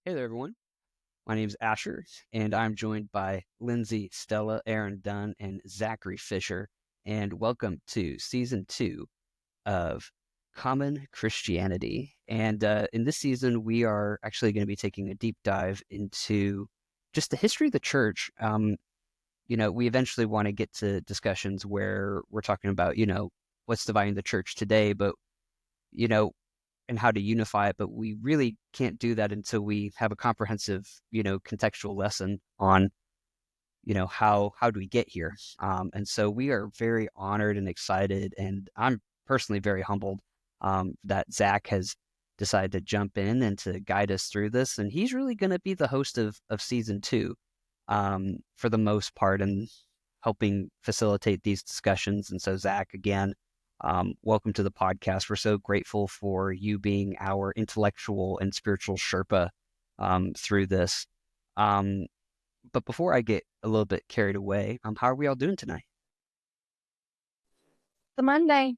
Hey there, everyone. My name is Asher, and I'm joined by Lindsay, Stella, Aaron Dunn, and Zachary Fisher. And welcome to season 2 of Common Christianity. And in this season, we are actually going to be taking a deep dive into just the history of the church. We eventually want to get to discussions where we're talking about, what's dividing the church today, but, you know, and how to unify it, but we really can't do that until we have a comprehensive, contextual lesson on, how do we get here? And so we are very honored and excited, and I'm personally very humbled that Zach has decided to jump in and to guide us through this. And he's really going to be the host of season 2 for the most part and helping facilitate these discussions. And so Zach, again, welcome to the podcast. We're so grateful for you being our intellectual and spiritual Sherpa through this. But before I get a little bit carried away, how are we all doing tonight? The Monday.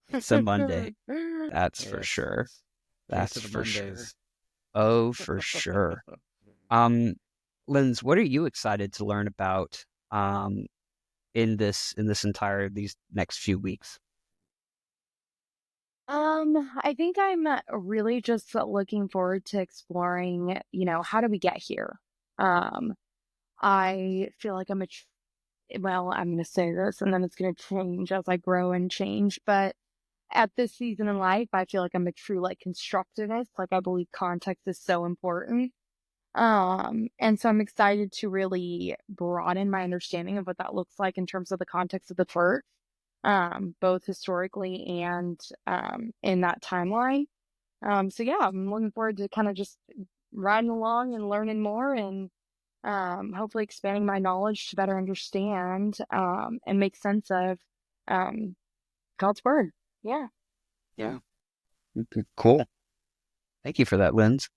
It's a Monday. That's Yes. for sure. Taste That's of the for sure. Mondays. Oh, for sure. Linz, what are you excited to learn about in these next few weeks? I think I'm really just looking forward to exploring, how do we get here? I feel like I'm going to say this and then it's going to change as I grow and change, but at this season in life, I feel like I'm a true constructivist. I believe context is so important. And so I'm excited to really broaden my understanding of what that looks like in terms of the context of the church, both historically and in that timeline. So yeah, I'm looking forward to kind of just riding along and learning more and hopefully expanding my knowledge to better understand and make sense of God's word. Yeah. Yeah. Cool. Thank you for that, Linz.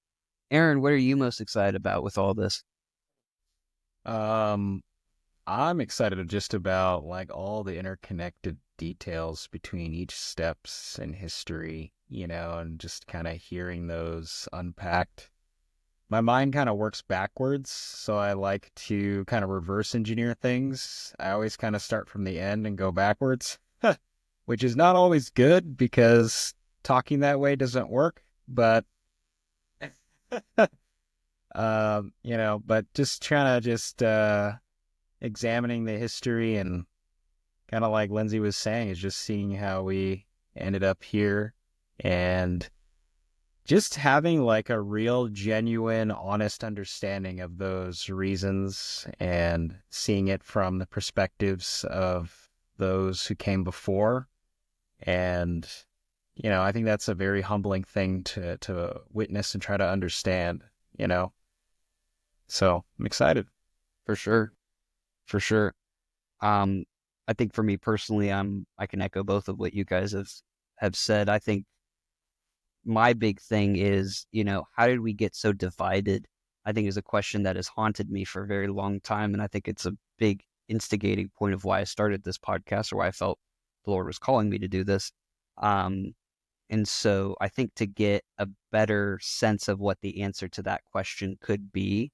Aaron, what are you most excited about with all this? I'm excited just about all the interconnected details between each steps in history, and just kind of hearing those unpacked. My mind kind of works backwards, so I like to kind of reverse engineer things. I always kind of start from the end and go backwards, which is not always good because talking that way doesn't work, but but just trying to examining the history and kind of like Lindsay was saying, is just seeing how we ended up here and just having a real, genuine, honest understanding of those reasons and seeing it from the perspectives of those who came before. And, I think that's a very humbling thing to witness and try to understand, So I'm excited. For sure. For sure. I think for me personally, I can echo both of what you guys have said. I think my big thing is, how did we get so divided? I think is a question that has haunted me for a very long time. And I think it's a big instigating point of why I started this podcast or why I felt the Lord was calling me to do this. And so I think to get a better sense of what the answer to that question could be,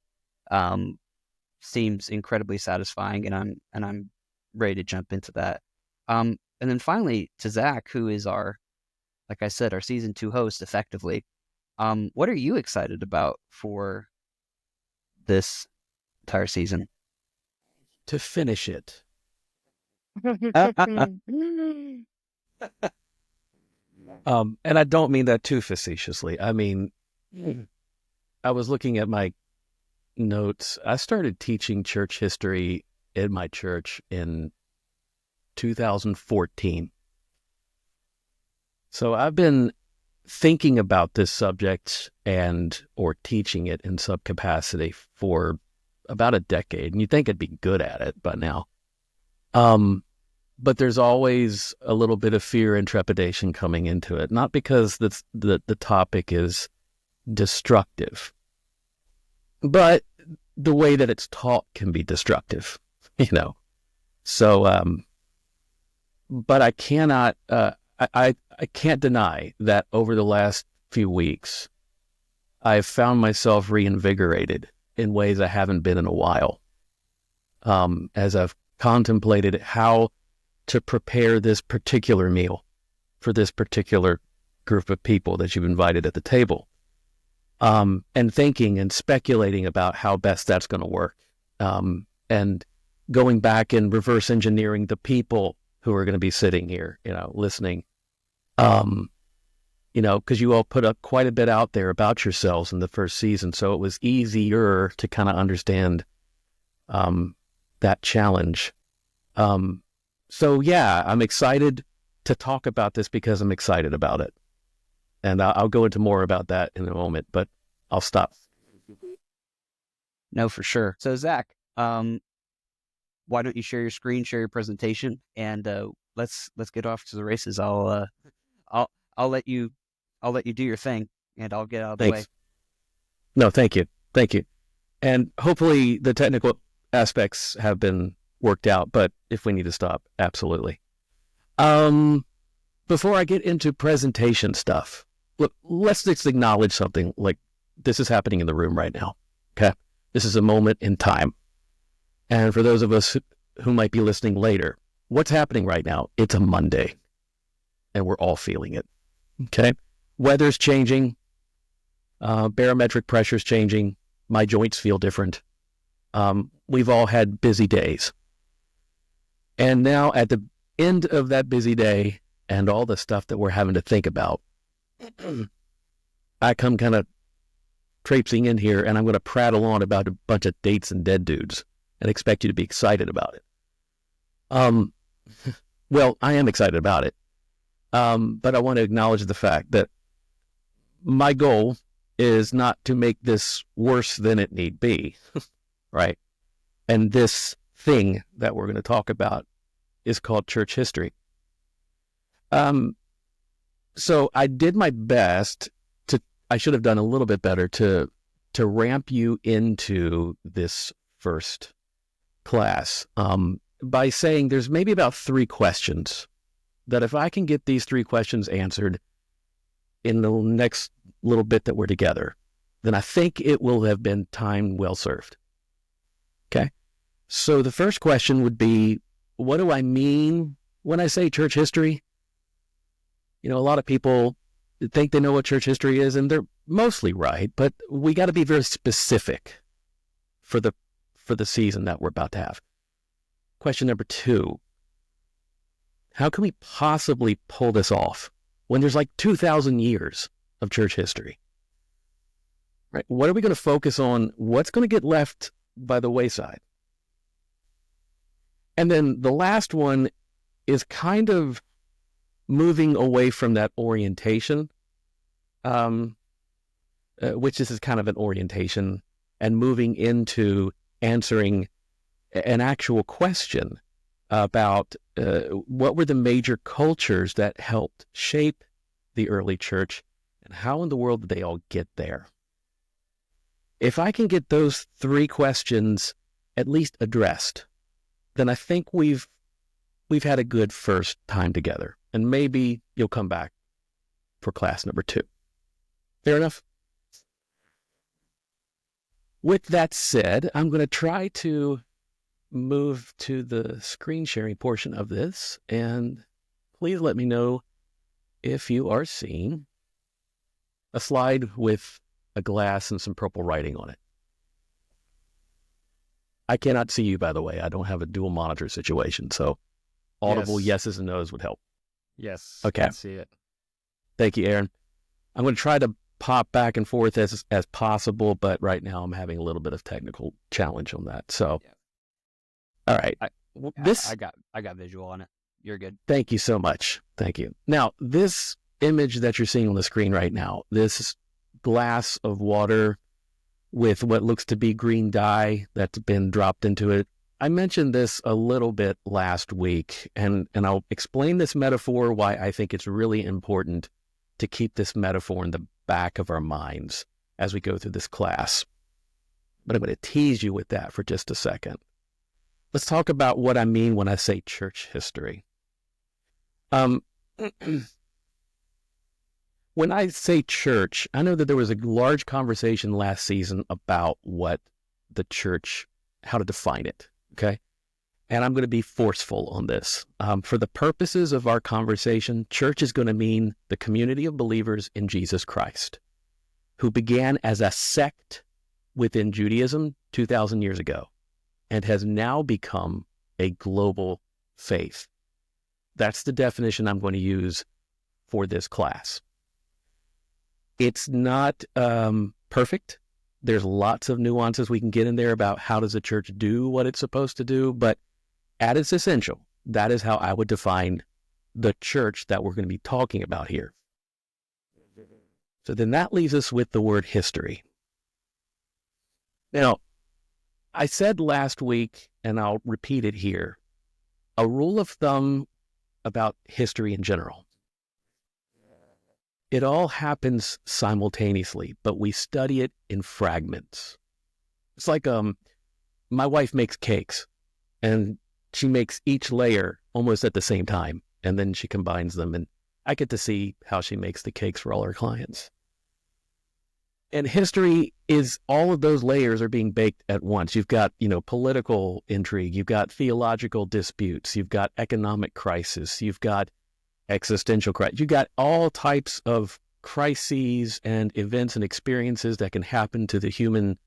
seems incredibly satisfying, and I'm ready to jump into that. And then finally to Zach, who is like I said, our season 2 host effectively. What are you excited about for this entire season? To finish it. And I don't mean that too facetiously. I mean, I was looking at my notes. I started teaching church history in my church in 2014. So I've been thinking about this subject or teaching it in some capacity for about a decade. And you'd think I'd be good at it by now. But there's always a little bit of fear and trepidation coming into it. Not because the topic is destructive, but the way that it's taught can be destructive, So, but I cannot, I can't deny that over the last few weeks, I've found myself reinvigorated in ways I haven't been in a while. As I've contemplated how to prepare this particular meal for this particular group of people that you've invited at the table. And thinking and speculating about how best that's going to work. And going back and reverse engineering the people who are going to be sitting here, listening. Because you all put up quite a bit out there about yourselves in the first season, so it was easier to kind of understand that challenge. So yeah, I'm excited to talk about this because I'm excited about it. And I'll go into more about that in a moment, but I'll stop. No, for sure. So Zach, why don't you share your screen, share your presentation, and let's get off to the races. I'll let you do your thing, and I'll get out of the way. No, thank you. And hopefully the technical aspects have been worked out, but if we need to stop, absolutely. Before I get into presentation stuff, look, let's just acknowledge something. Like, this is happening in the room right now, okay? This is a moment in time. And for those of us who might be listening later, what's happening right now? It's a Monday, and we're all feeling it, okay? Weather's changing, barometric pressure's changing, my joints feel different. We've all had busy days. And now at the end of that busy day and all the stuff that we're having to think about, I come kind of traipsing in here, and I'm going to prattle on about a bunch of dates and dead dudes and expect you to be excited about it. Well, I am excited about it. But I want to acknowledge the fact that my goal is not to make this worse than it need be, right? And this thing that we're going to talk about is called church history. So I did my best I should have done a little bit better to ramp you into this first class, by saying there's maybe about 3 questions that if I can get these 3 questions answered in the next little bit that we're together, then I think it will have been time well served. Okay? So the first question would be, what do I mean when I say church history? A lot of people think they know what church history is, and they're mostly right, but we got to be very specific for the season that we're about to have. Question number 2, how can we possibly pull this off when there's like 2,000 years of church history? Right? What are we going to focus on? What's going to get left by the wayside? And then the last one is kind of moving away from that orientation, which this is kind of an orientation, and moving into answering an actual question about what were the major cultures that helped shape the early church, and how in the world did they all get there? If I can get those 3 questions at least addressed, then I think we've had a good first time together, and maybe you'll come back for class number 2. Fair enough? With that said, I'm going to try to move to the screen sharing portion of this, and please let me know if you are seeing a slide with a glass and some purple writing on it. I cannot see you, by the way. I don't have a dual monitor situation, so audible yeses and nos would help. Yes. Okay. I can see it. Thank you, Aaron. I'm going to try to pop back and forth as possible, but right now I'm having a little bit of technical challenge on that. So, all right. I got visual on it. You're good. Thank you so much. Thank you. Now, this image that you're seeing on the screen right now, this glass of water with what looks to be green dye that's been dropped into it. I mentioned this a little bit last week, and I'll explain this metaphor, why I think it's really important to keep this metaphor in the back of our minds as we go through this class. But I'm going to tease you with that for just a second. Let's talk about what I mean when I say church history. When I say church, I know that there was a large conversation last season about what the church, how to define it, okay? And I'm going to be forceful on this. For the purposes of our conversation, church is going to mean the community of believers in Jesus Christ, who began as a sect within Judaism 2,000 years ago and has now become a global faith. That's the definition I'm going to use for this class. It's not perfect. There's lots of nuances we can get in there about how does a church do what it's supposed to do, but at its essential, that is how I would define the church that we're going to be talking about here. So then that leaves us with the word history. Now, I said last week, and I'll repeat it here, a rule of thumb about history in general. It all happens simultaneously, but we study it in fragments. It's like my wife makes cakes, and she makes each layer almost at the same time, and then she combines them, and I get to see how she makes the cakes for all her clients. And history is all of those layers are being baked at once. You've got, political intrigue, you've got theological disputes, you've got economic crisis, you've got existential crisis. You got all types of crises and events and experiences that can happen to the human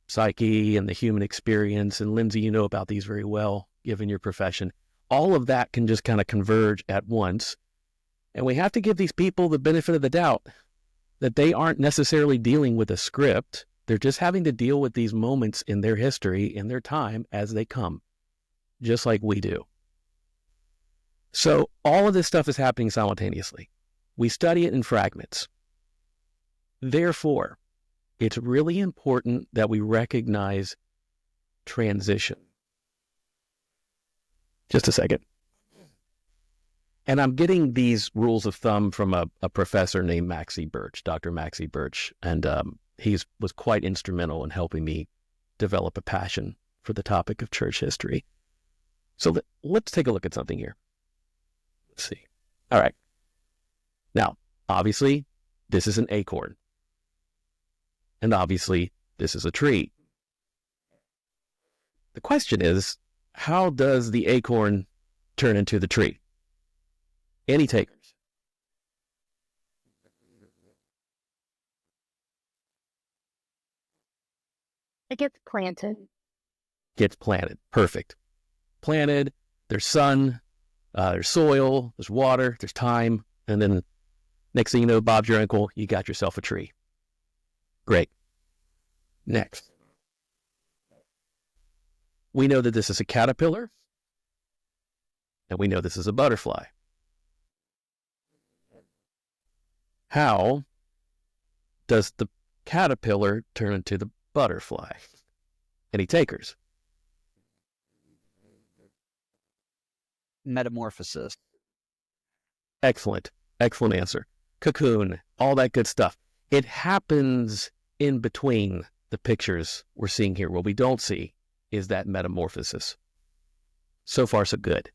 psyche and the human experience. And Lindsay, you know about these very well, given your profession. All of that can just kind of converge at once. And we have to give these people the benefit of the doubt that they aren't necessarily dealing with a script. They're just having to deal with these moments in their history, in their time, as they come, just like we do. So all of this stuff is happening simultaneously. We study it in fragments. Therefore, it's really important that we recognize transition. Just a second. And I'm getting these rules of thumb from a professor named Maxie Birch, Dr. Maxie Birch, and he was quite instrumental in helping me develop a passion for the topic of church history. So let's take a look at something here. Let's see. All right. Now, obviously, this is an acorn. And obviously, this is a tree. The question is, how does the acorn turn into the tree? Any takers? It gets planted. Gets planted. Perfect. Planted, there's sun, there's soil, there's water, there's time, and then next thing you know, Bob's your uncle, you got yourself a tree. Great. Next. We know that this is a caterpillar, and we know this is a butterfly. How does the caterpillar turn into the butterfly? Any takers? Metamorphosis. Excellent. Excellent answer. Cocoon, all that good stuff. It happens in between the pictures we're seeing here. What we don't see is that metamorphosis. So far, so good.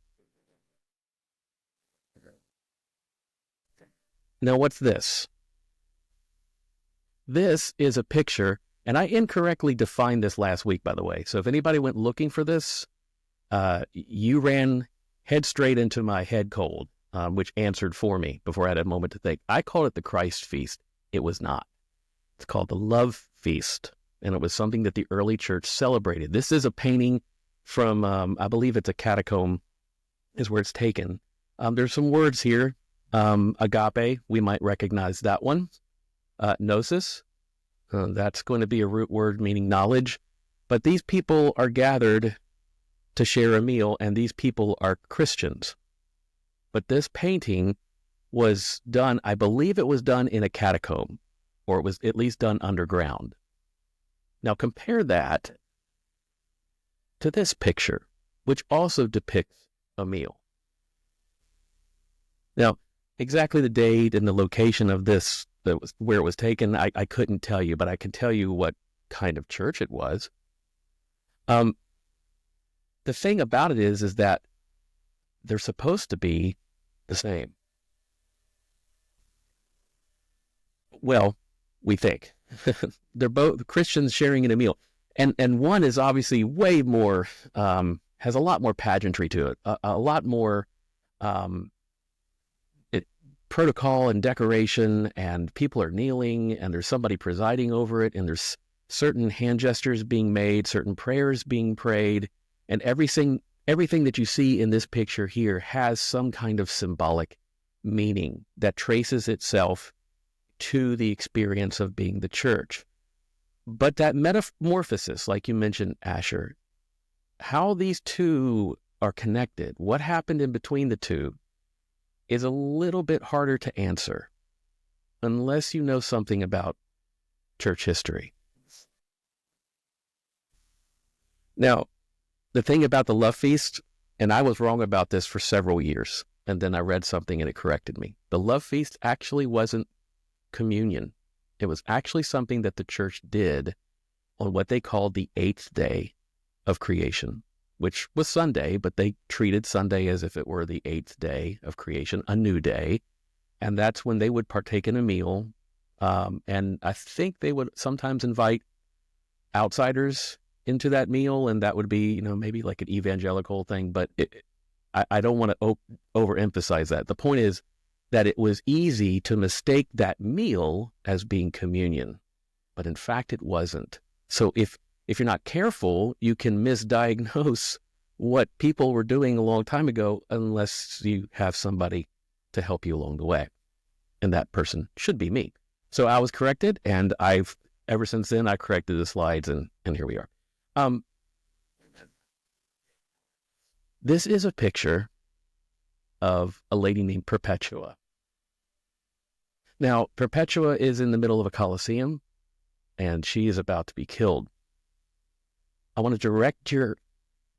Now, what's this? This is a picture, and I incorrectly defined this last week, by the way. So if anybody went looking for this, you ran head straight into my head cold, which answered for me before I had a moment to think. I called it the Christ Feast. It was not. It's called the Love Feast, and it was something that the early church celebrated. This is a painting from, I believe it's a catacomb is where it's taken. There's some words here. Agape, we might recognize that one. Gnosis, that's going to be a root word meaning knowledge. But these people are gathered to share a meal, and these people are Christians. But this painting was done, I believe it was done in a catacomb, or it was at least done underground. Now compare that to this picture, which also depicts a meal. Now, exactly the date and the location of this, where it was taken, I couldn't tell you, but I can tell you what kind of church it was. The thing about it is that they're supposed to be the same. Well, we think. They're both Christians sharing in a meal. And one is obviously way more, has a lot more pageantry to it, a lot more um, protocol and decoration, and people are kneeling, and there's somebody presiding over it, and there's certain hand gestures being made, certain prayers being prayed, and everything that you see in this picture here has some kind of symbolic meaning that traces itself to the experience of being the church. But that metamorphosis, like you mentioned, Asher, how these two are connected, what happened in between the two, is a little bit harder to answer unless you know something about church history. Now, the thing about the love feast, and I was wrong about this for several years, and then I read something and it corrected me. The love feast actually wasn't communion. It was actually something that the church did on what they called the 8th day of creation, which was Sunday, but they treated Sunday as if it were the 8th day of creation, a new day. And that's when they would partake in a meal. And I think they would sometimes invite outsiders into that meal, and that would be, maybe like an evangelical thing, but I don't want to overemphasize that. The point is that it was easy to mistake that meal as being communion, but in fact it wasn't. So if you're not careful, you can misdiagnose what people were doing a long time ago unless you have somebody to help you along the way. And that person should be me. So I was corrected, and ever since then, I corrected the slides, and here we are. This is a picture of a lady named Perpetua. Now, Perpetua is in the middle of a Colosseum, and she is about to be killed. I want to direct your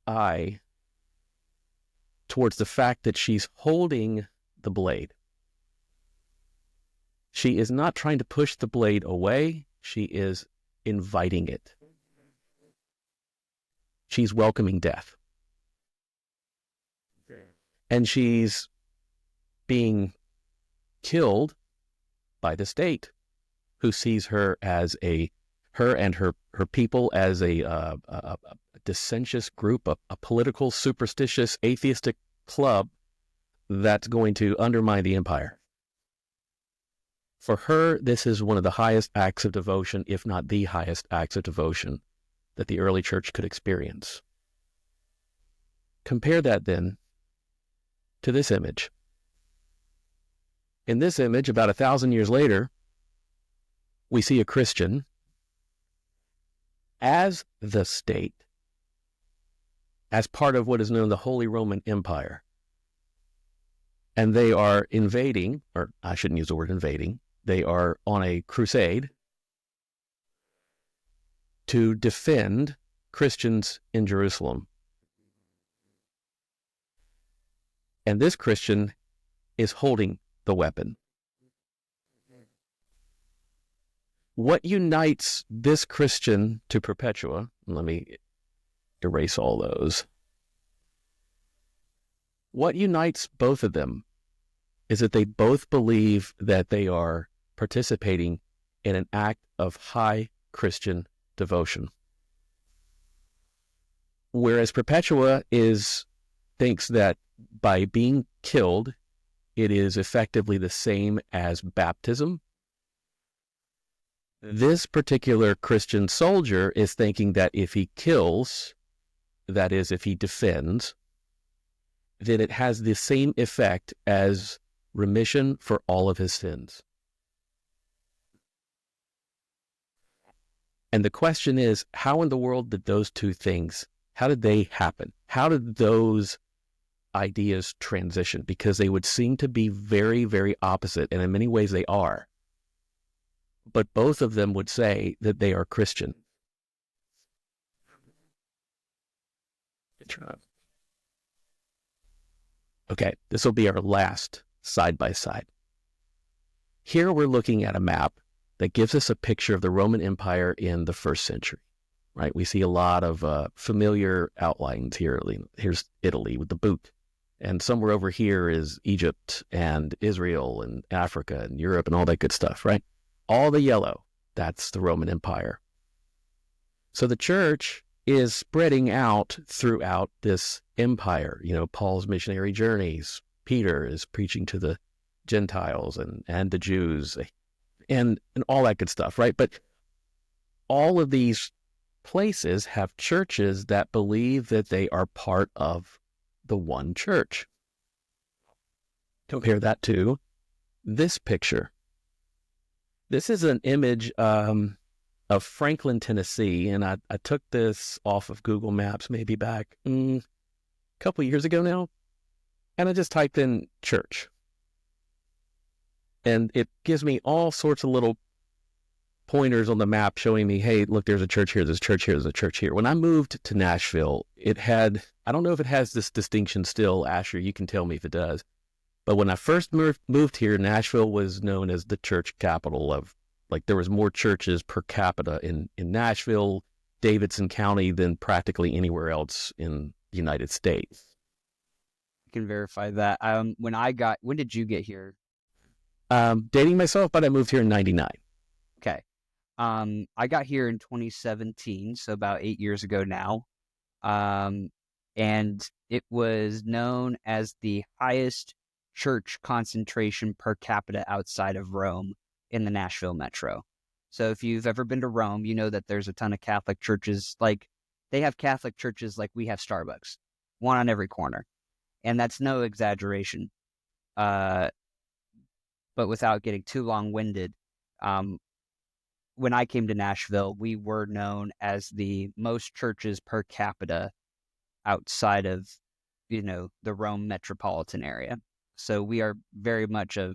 eye towards the fact that she's holding the blade. She is not trying to push the blade away. She is inviting it. She's welcoming death. And she's being killed by the state, who sees her and her people as a dissentious group, a political, superstitious, atheistic club that's going to undermine the empire. For her, this is one of the highest acts of devotion, if not the highest acts of devotion that the early church could experience. Compare that then to this image. In this image, about 1,000 years later, we see a Christian as the state, as part of what is known as the Holy Roman Empire. And they are invading, or I shouldn't use the word invading, they are on a crusade to defend Christians in Jerusalem. And this Christian is holding the weapon. What unites this Christian to Perpetua, let me erase all those. What unites both of them is that they both believe that they are participating in an act of high Christian devotion. Whereas Perpetua thinks that by being killed, it is effectively the same as baptism. This particular Christian soldier is thinking that if he kills, that is, if he defends, then it has the same effect as remission for all of his sins. And the question is, how in the world did those two things, how did they happen? How did those ideas transition? Because they would seem to be very, very opposite, and in many ways they are. But both of them would say that they are Christian. Okay, this will be our last side-by-side. Here we're looking at a map that gives us a picture of the Roman Empire in the 1st century, right? We see a lot of familiar outlines here. Here's Italy with the boot. And somewhere over here is Egypt and Israel and Africa and Europe and all that good stuff, right? all the yellow, that's the Roman Empire. So the church is spreading out throughout this empire. Paul's missionary journeys, Peter is preaching to the Gentiles and the Jews and all that good stuff, right? But all of these places have churches that believe that they are part of the one church. Compare that to this picture. This is an image of Franklin, Tennessee, and I took this off of Google Maps maybe back a couple years ago now, and I just typed in church. And it gives me all sorts of little pointers on the map showing me, hey, look, there's a church here, there's a church here, there's a church here. When I moved to Nashville, it had, I don't know if it has this distinction still, Asher, you can tell me if it does. But when I first moved here, Nashville was known as the church capital of, like, there was more churches per capita in Nashville, Davidson County than practically anywhere else in the United States. I can verify that. When did you get here? Dating myself, but I moved here in 99. Okay. I got here in 2017, so about 8 years ago now. And it was known as the highest church concentration per capita outside of Rome in the Nashville metro. So if you've ever been to Rome, you know that there's a ton of Catholic churches. Like, they have Catholic churches like we have Starbucks, one on every corner. And that's no exaggeration. But without getting too long-winded, when I came to Nashville, we were known as the most churches per capita outside of, the Rome metropolitan area. So we are very much a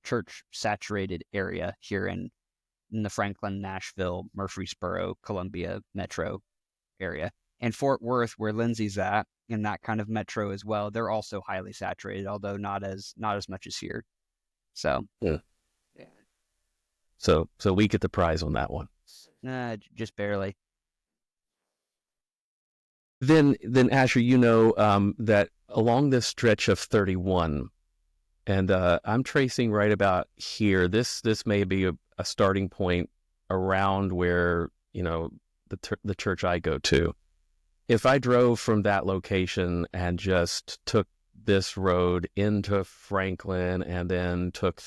church-saturated area here in the Franklin, Nashville, Murfreesboro, Columbia metro area. And Fort Worth, where Lindsay's at, in that kind of metro as well, they're also highly saturated, although not as much as here. So, yeah. So we get the prize on that one. Just barely. Then Asher, that along this stretch of 31, and I'm tracing right about here. This may be a starting point around where the church I go to. If I drove from that location and just took this road into Franklin and then took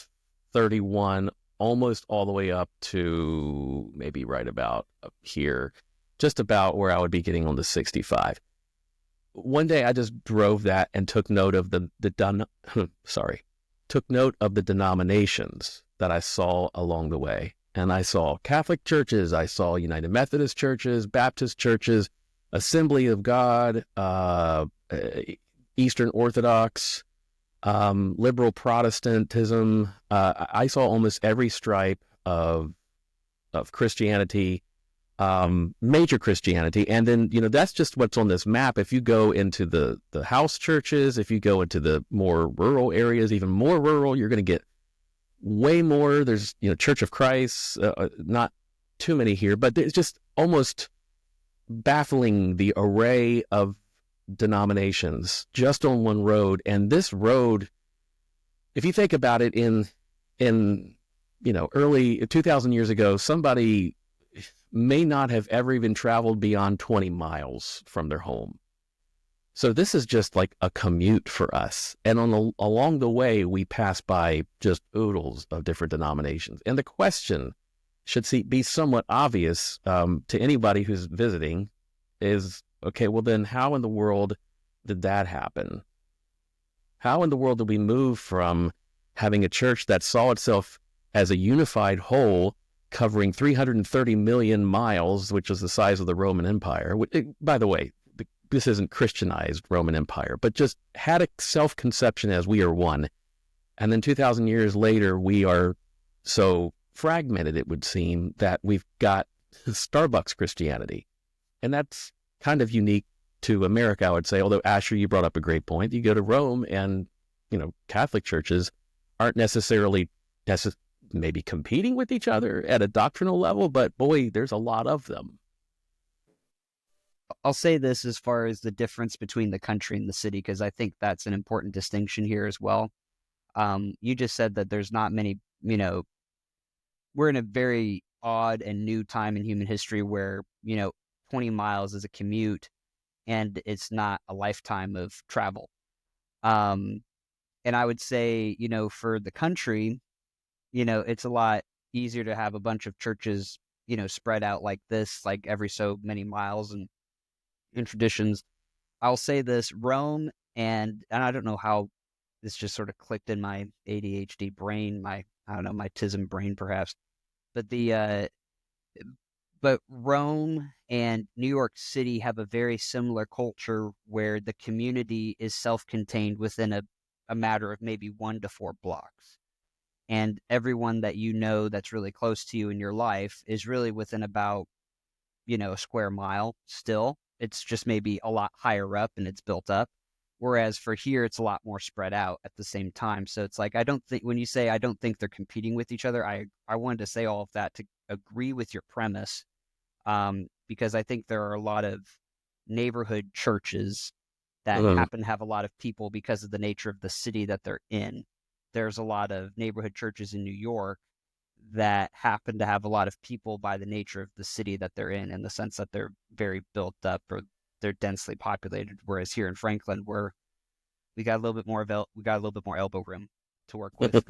31 almost all the way up to maybe right about up here, just about where I would be getting on the 65. One day I just drove that and took note of took note of the denominations that I saw along the way. And I saw Catholic churches, I saw United Methodist churches, Baptist churches, Assembly of God, Eastern Orthodox, liberal Protestantism. I saw almost every stripe of Christianity, major Christianity. And then, that's just what's on this map. If you go into the house churches, if you go into the more rural areas, even more rural, you're going to get way more. There's, Church of Christ, not too many here, but it's just almost baffling the array of denominations just on one road. And this road, if you think about it, in early 2,000 years ago, somebody may not have ever even traveled beyond 20 miles from their home. So this is just like a commute for us. And along the way, we pass by just oodles of different denominations. And the question should be somewhat obvious to anybody who's visiting is, okay, well then how in the world did that happen? How in the world did we move from having a church that saw itself as a unified whole covering 330 million miles, which is the size of the Roman Empire? By the way, this isn't Christianized Roman Empire, but just had a self-conception as we are one. And then 2,000 years later, we are so fragmented, it would seem, that we've got Starbucks Christianity. And that's kind of unique to America, I would say. Although, Asher, you brought up a great point. You go to Rome and, Catholic churches aren't necessarily maybe competing with each other at a doctrinal level, but boy, there's a lot of them. I'll say this as far as the difference between the country and the city, because I think that's an important distinction here as well. You just said that there's not many, we're in a very odd and new time in human history where, 20 miles is a commute and it's not a lifetime of travel. And I would say, for the country, it's a lot easier to have a bunch of churches, spread out like this, like every so many miles and in traditions. I'll say this, Rome, and I don't know how this just sort of clicked in my ADHD brain, I don't know, my TISM brain perhaps, but but Rome and New York City have a very similar culture where the community is self-contained within a matter of maybe 1 to 4 blocks. And everyone that that's really close to you in your life is really within about, a square mile still. It's just maybe a lot higher up and it's built up. Whereas for here, it's a lot more spread out at the same time. So it's like, I don't think, when you say I don't think they're competing with each other, I wanted to say all of that to agree with your premise, because I think there are a lot of neighborhood churches that happen to have a lot of people because of the nature of the city that they're in. There's a lot of neighborhood churches in New York that happen to have a lot of people by the nature of the city that they're in the sense that they're very built up or they're densely populated. Whereas here in Franklin, we got a little bit more elbow room to work with,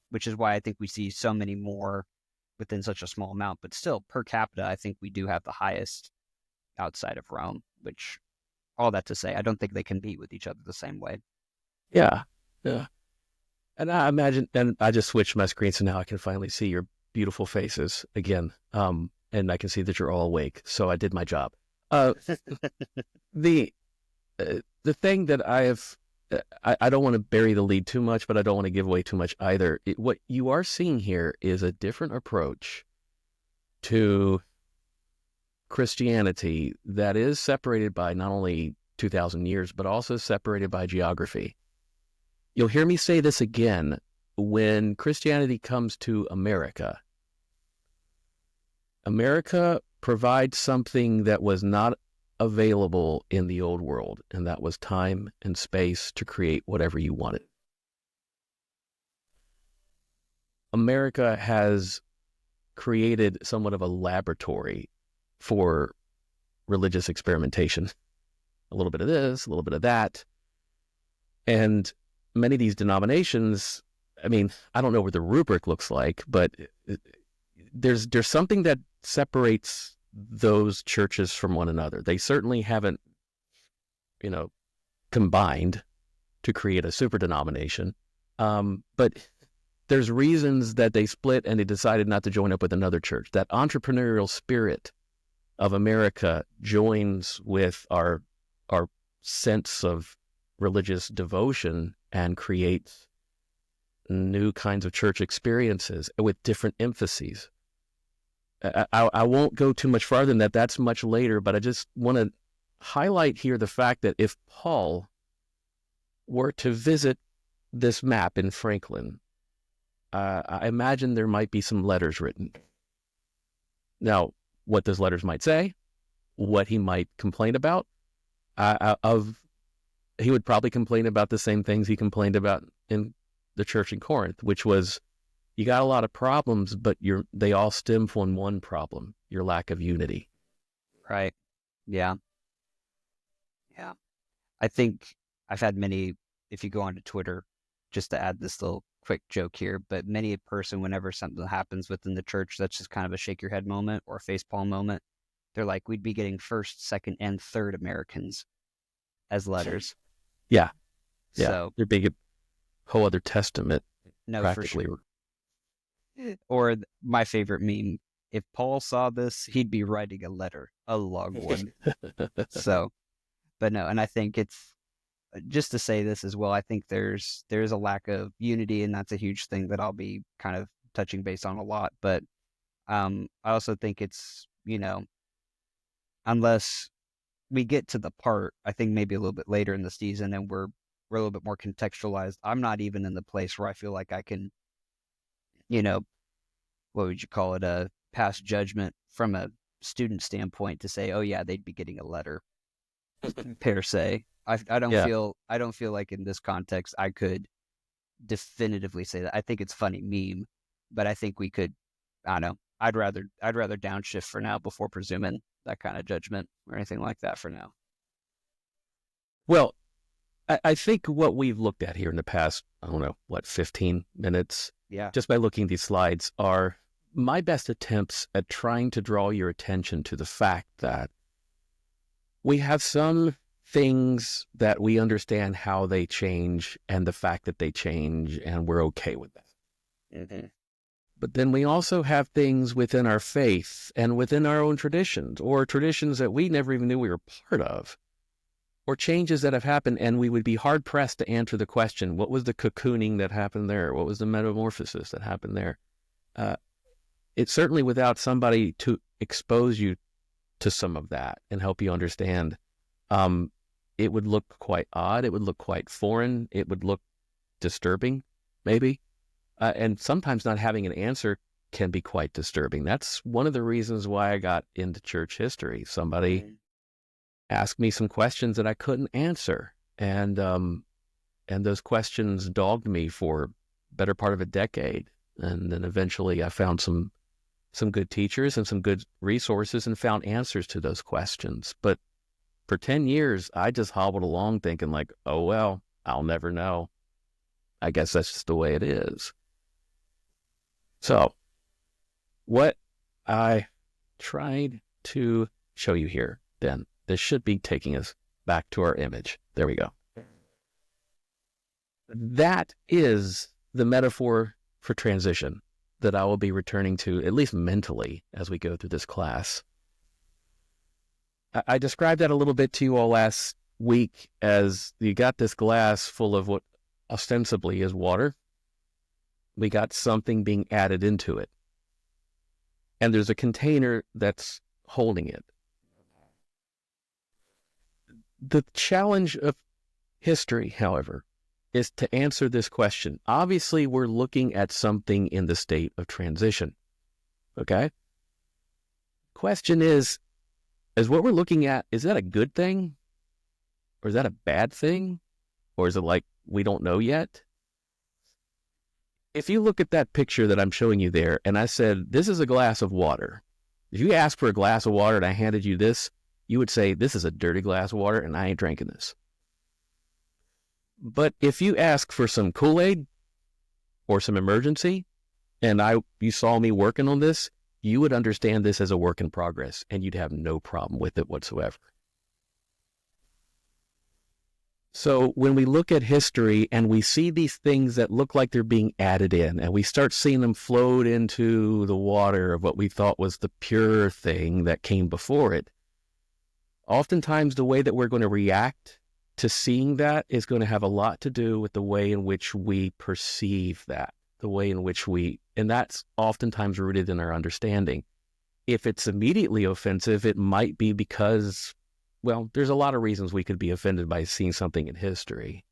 which is why I think we see so many more within such a small amount. But still, per capita, I think we do have the highest outside of Rome. Which, all that to say, I don't think they compete with each other the same way. Yeah. And I imagine, and I just switched my screen, so now I can finally see your beautiful faces again. And I can see that you're all awake. So I did my job. The thing that I don't want to bury the lead too much, but I don't want to give away too much either. What you are seeing here is a different approach to Christianity that is separated by not only 2,000 years, but also separated by geography. You'll hear me say this again. When Christianity comes to America, America provides something that was not available in the old world, and that was time and space to create whatever you wanted. America has created somewhat of a laboratory for religious experimentation. A little bit of this, a little bit of that. And many of these denominations, I mean, I don't know what the rubric looks like, but there's something that separates those churches from one another. They certainly haven't, combined to create a super denomination. But there's reasons that they split and they decided not to join up with another church. That entrepreneurial spirit of America joins with our sense of religious devotion and creates new kinds of church experiences with different emphases. I won't go too much farther than that. That's much later, but I just want to highlight here the fact that if Paul were to visit this map in Franklin, I imagine there might be some letters written. Now, what those letters might say, what he might complain about, he would probably complain about the same things he complained about in the church in Corinth, which was, you got a lot of problems, but they all stem from one problem, your lack of unity. Right. Yeah. Yeah. I think I've had many, if you go onto Twitter, just to add this little quick joke here, but many a person, whenever something happens within the church, that's just kind of a shake your head moment or a facepalm moment. They're like, we'd be getting first, second, and third Americans as letters. Yeah. So there'd be a whole other testament. No, practically. for sure. Or my favorite meme, if Paul saw this, he'd be writing a letter, a long one. So, but no, and I think it's, just to say this as well, I think there's a lack of unity, and that's a huge thing that I'll be kind of touching base on a lot. But I also think it's, unless we get to the part, I think maybe a little bit later in the season, and we're a little bit more contextualized, I'm not even in the place where I feel like I can, what would you call it, a pass judgment from a student standpoint to say, oh yeah, they'd be getting a letter per se. I don't feel like in this context I could definitively say that. I think it's funny meme, but I think we could I don't know. I'd rather downshift for now before presuming that kind of judgment or anything like that for now. Well, I think what we've looked at here in the past, I don't know, 15 minutes, Yeah. just by looking at these slides, are my best attempts at trying to draw your attention to the fact that we have some things that we understand how they change and the fact that they change, and we're okay with that. Mm-hmm. But then we also have things within our faith and within our own traditions, or traditions that we never even knew we were part of, or changes that have happened, and we would be hard-pressed to answer the question, what was the cocooning that happened there? What was the metamorphosis that happened there? It's certainly without somebody to expose you to some of that and help you understand. It would look quite odd. It would look quite foreign. It would look disturbing, maybe. And sometimes not having an answer can be quite disturbing. That's one of the reasons why I got into church history. Somebody asked me some questions that I couldn't answer. And those questions dogged me for better part of a decade. And then eventually I found some good teachers and some good resources and found answers to those questions. But for 10 years, I just hobbled along thinking like, oh, well, I'll never know. I guess that's just the way it is. So what I tried to show you here, then, this should be taking us back to our image. There we go. That is the metaphor for transition that I will be returning to, at least mentally, as we go through this class. I described that a little bit to you all last week as you got this glass full of what ostensibly is water. We got something being added into it. And there's a container that's holding it. The challenge of history, however, is to answer this question. Obviously, we're looking at something in the state of transition. Okay? Question is what we're looking at, is that a good thing? Or is that a bad thing? Or is it like we don't know yet? If you look at that picture that I'm showing you there, and I said, this is a glass of water. If you asked for a glass of water and I handed you this, you would say, this is a dirty glass of water and I ain't drinking this. But if you ask for some Kool-Aid or some emergency, and you saw me working on this, you would understand this as a work in progress, and you'd have no problem with it whatsoever. So when we look at history and we see these things that look like they're being added in, and we start seeing them float into the water of what we thought was the pure thing that came before it, oftentimes the way that we're going to react to seeing that is going to have a lot to do with the way in which we perceive that, the way in which and that's oftentimes rooted in our understanding. If it's immediately offensive, it might be because, well, there's a lot of reasons we could be offended by seeing something in history.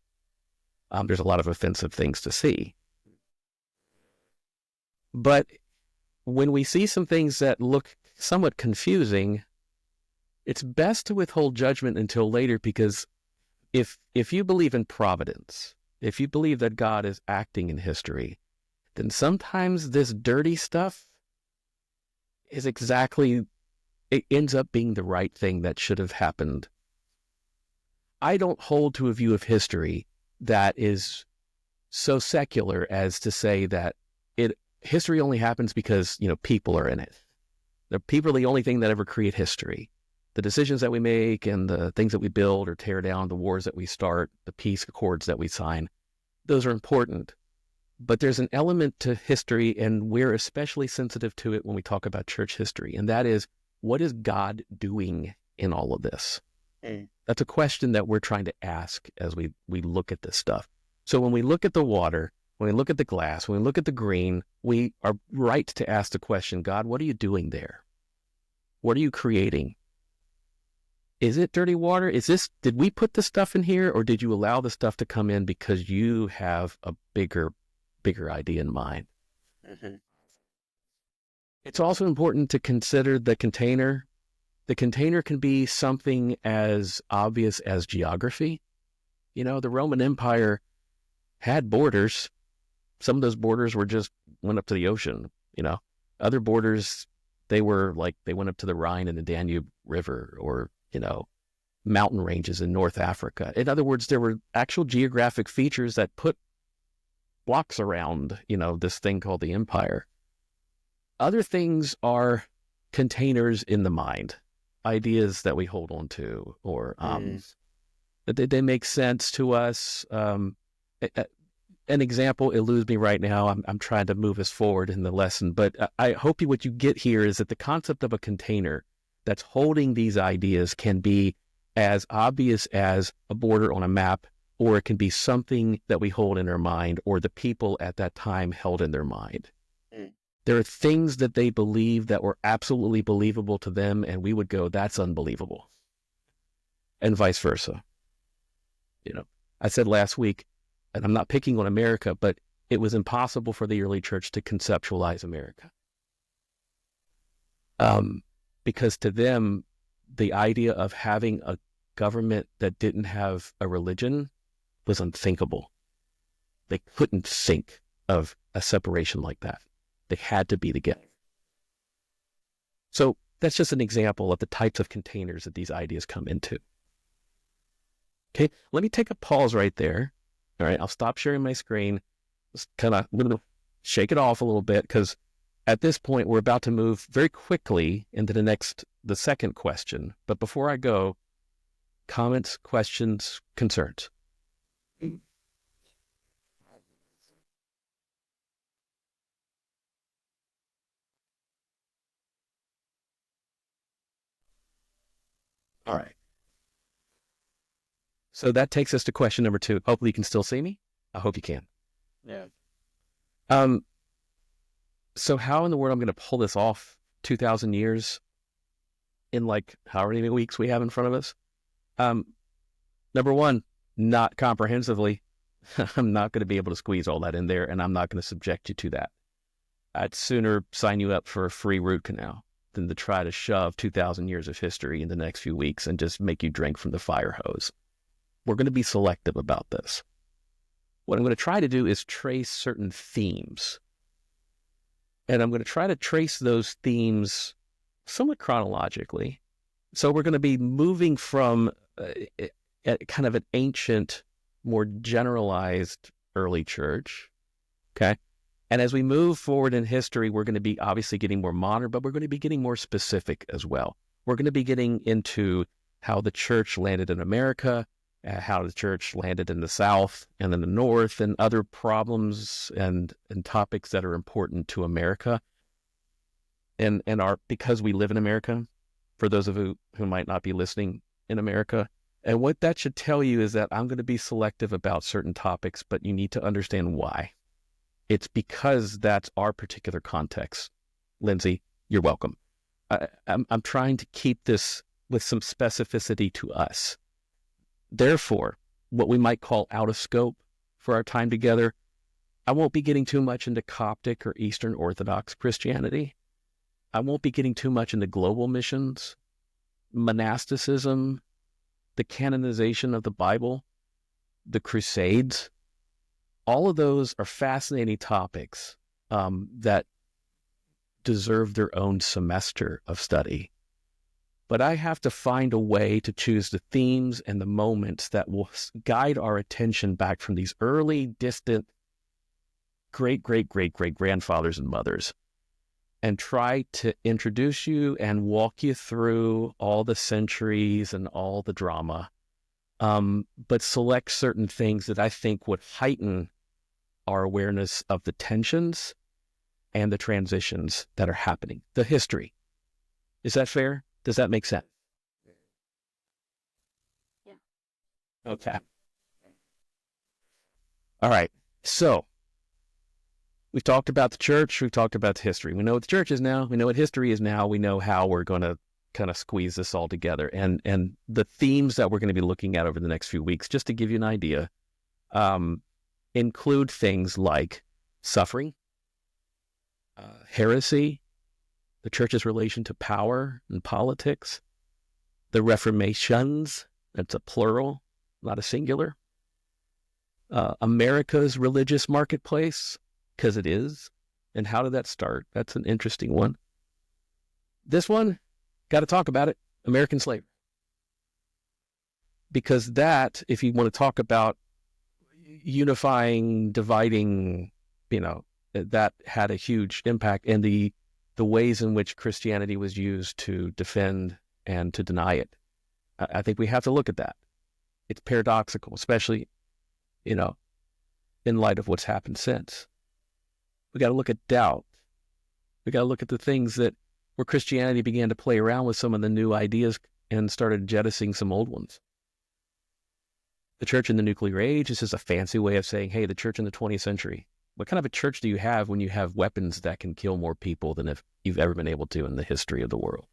There's a lot of offensive things to see. But when we see some things that look somewhat confusing, it's best to withhold judgment until later, because if you believe in providence, if you believe that God is acting in history, then sometimes this dirty stuff is it ends up being the right thing that should have happened. I don't hold to a view of history that is so secular as to say that history only happens because, people are in it. The people are the only thing that ever create history. The decisions that we make and the things that we build or tear down, the wars that we start, the peace accords that we sign, those are important. But there's an element to history, and we're especially sensitive to it when we talk about church history, and that is, what is God doing in all of this? That's a question that we're trying to ask as we look at this stuff. So when we look at the water, when we look at the glass, when we look at the green, we are right to ask the question, God, what are you doing there? What are you creating? Is it dirty water? Did we put the stuff in here, or did you allow the stuff to come in because you have a bigger idea in mind? Mm-hmm. It's also important to consider the container. The container can be something as obvious as geography. The Roman Empire had borders. Some of those borders went up to the ocean, Other borders, they were like, they went up to the Rhine and the Danube River, or, mountain ranges in North Africa. In other words, there were actual geographic features that put blocks around, this thing called the empire. Other things are containers in the mind, ideas that we hold on to, or they make sense to us. An example eludes me right now. I'm trying to move us forward in the lesson, but I hope what you get here is that the concept of a container that's holding these ideas can be as obvious as a border on a map, or it can be something that we hold in our mind, or the people at that time held in their mind. There are things that they believe that were absolutely believable to them, and we would go, that's unbelievable. And vice versa. I said last week, and I'm not picking on America, but it was impossible for the early church to conceptualize America. Because to them, the idea of having a government that didn't have a religion was unthinkable. They couldn't think of a separation like that. They had to be together. So that's just an example of the types of containers that these ideas come into. Okay, let me take a pause right there. All right, I'll stop sharing my screen. Just kind of shake it off a little bit, because at this point we're about to move very quickly into the second question. But before I go, comments, questions, concerns? All right. So that takes us to question number 2. Hopefully you can still see me. I hope you can. Yeah. So how in the world I'm going to pull this off 2,000 years in like however many weeks we have in front of us? Number 1, not comprehensively. I'm not going to be able to squeeze all that in there, and I'm not going to subject you to that. I'd sooner sign you up for a free root canal than to try to shove 2,000 years of history in the next few weeks and just make you drink from the fire hose. We're going to be selective about this. What I'm going to try to do is trace certain themes. And I'm going to try to trace those themes somewhat chronologically. So we're going to be moving from kind of an ancient, more generalized early church. Okay. And as we move forward in history, we're going to be obviously getting more modern, but we're going to be getting more specific as well. We're going to be getting into how the church landed in America, how the church landed in the South and in the North, and other problems and topics that are important to America. And because we live in America, for those of you who might not be listening in America. And what that should tell you is that I'm going to be selective about certain topics, but you need to understand why. It's because that's our particular context. Lindsay, you're welcome. I'm trying to keep this with some specificity to us. Therefore, what we might call out of scope for our time together, I won't be getting too much into Coptic or Eastern Orthodox Christianity. I won't be getting too much into global missions, monasticism, the canonization of the Bible, the Crusades. All of those are fascinating topics that deserve their own semester of study. But I have to find a way to choose the themes and the moments that will guide our attention back from these early, distant, great-great-great-great-grandfathers and mothers, and try to introduce you and walk you through all the centuries and all the drama, but select certain things that I think would heighten our awareness of the tensions and the transitions that are happening, the history. Is that fair? Does that make sense? Yeah. Okay. All right. So we've talked about the church. We've talked about the history. We know what the church is now. We know what history is now. We know how we're going to kind of squeeze this all together. And the themes that we're going to be looking at over the next few weeks, just to give you an idea, include things like suffering, heresy, the church's relation to power and politics, the Reformations, that's a plural, not a singular, America's religious marketplace, because it is, And how did that start? That's an interesting one. This one, got to talk about it, American slavery. Because that, if you want to talk about unifying, dividing, that had a huge impact, and the ways in which Christianity was used to defend and to deny it. I think we have to look at that. It's paradoxical, especially, in light of what's happened since. We got to look at doubt. We got to look at the things that where Christianity began to play around with some of the new ideas and started jettisoning some old ones. The church in the nuclear age is just a fancy way of saying, hey, the church in the 20th century. What kind of a church do you have when you have weapons that can kill more people than if you've ever been able to in the history of the world?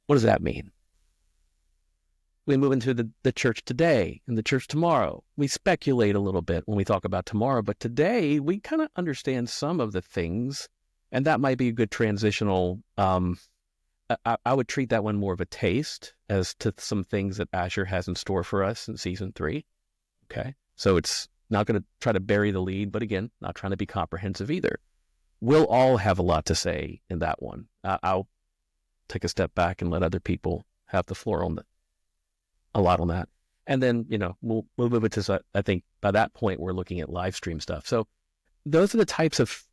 What does that mean? We move into the church today and the church tomorrow. We speculate a little bit when we talk about tomorrow, but today we kind of understand some of the things, and that might be a good transitional. I would treat that one more of a taste as to some things that Asher has in store for us in season 3. Okay. So it's not going to try to bury the lead, but again, not trying to be comprehensive either. We'll all have a lot to say in that one. I'll take a step back and let other people have the floor on a lot on that. And then, we'll move it to, I think by that point, we're looking at live stream stuff. So those are the types of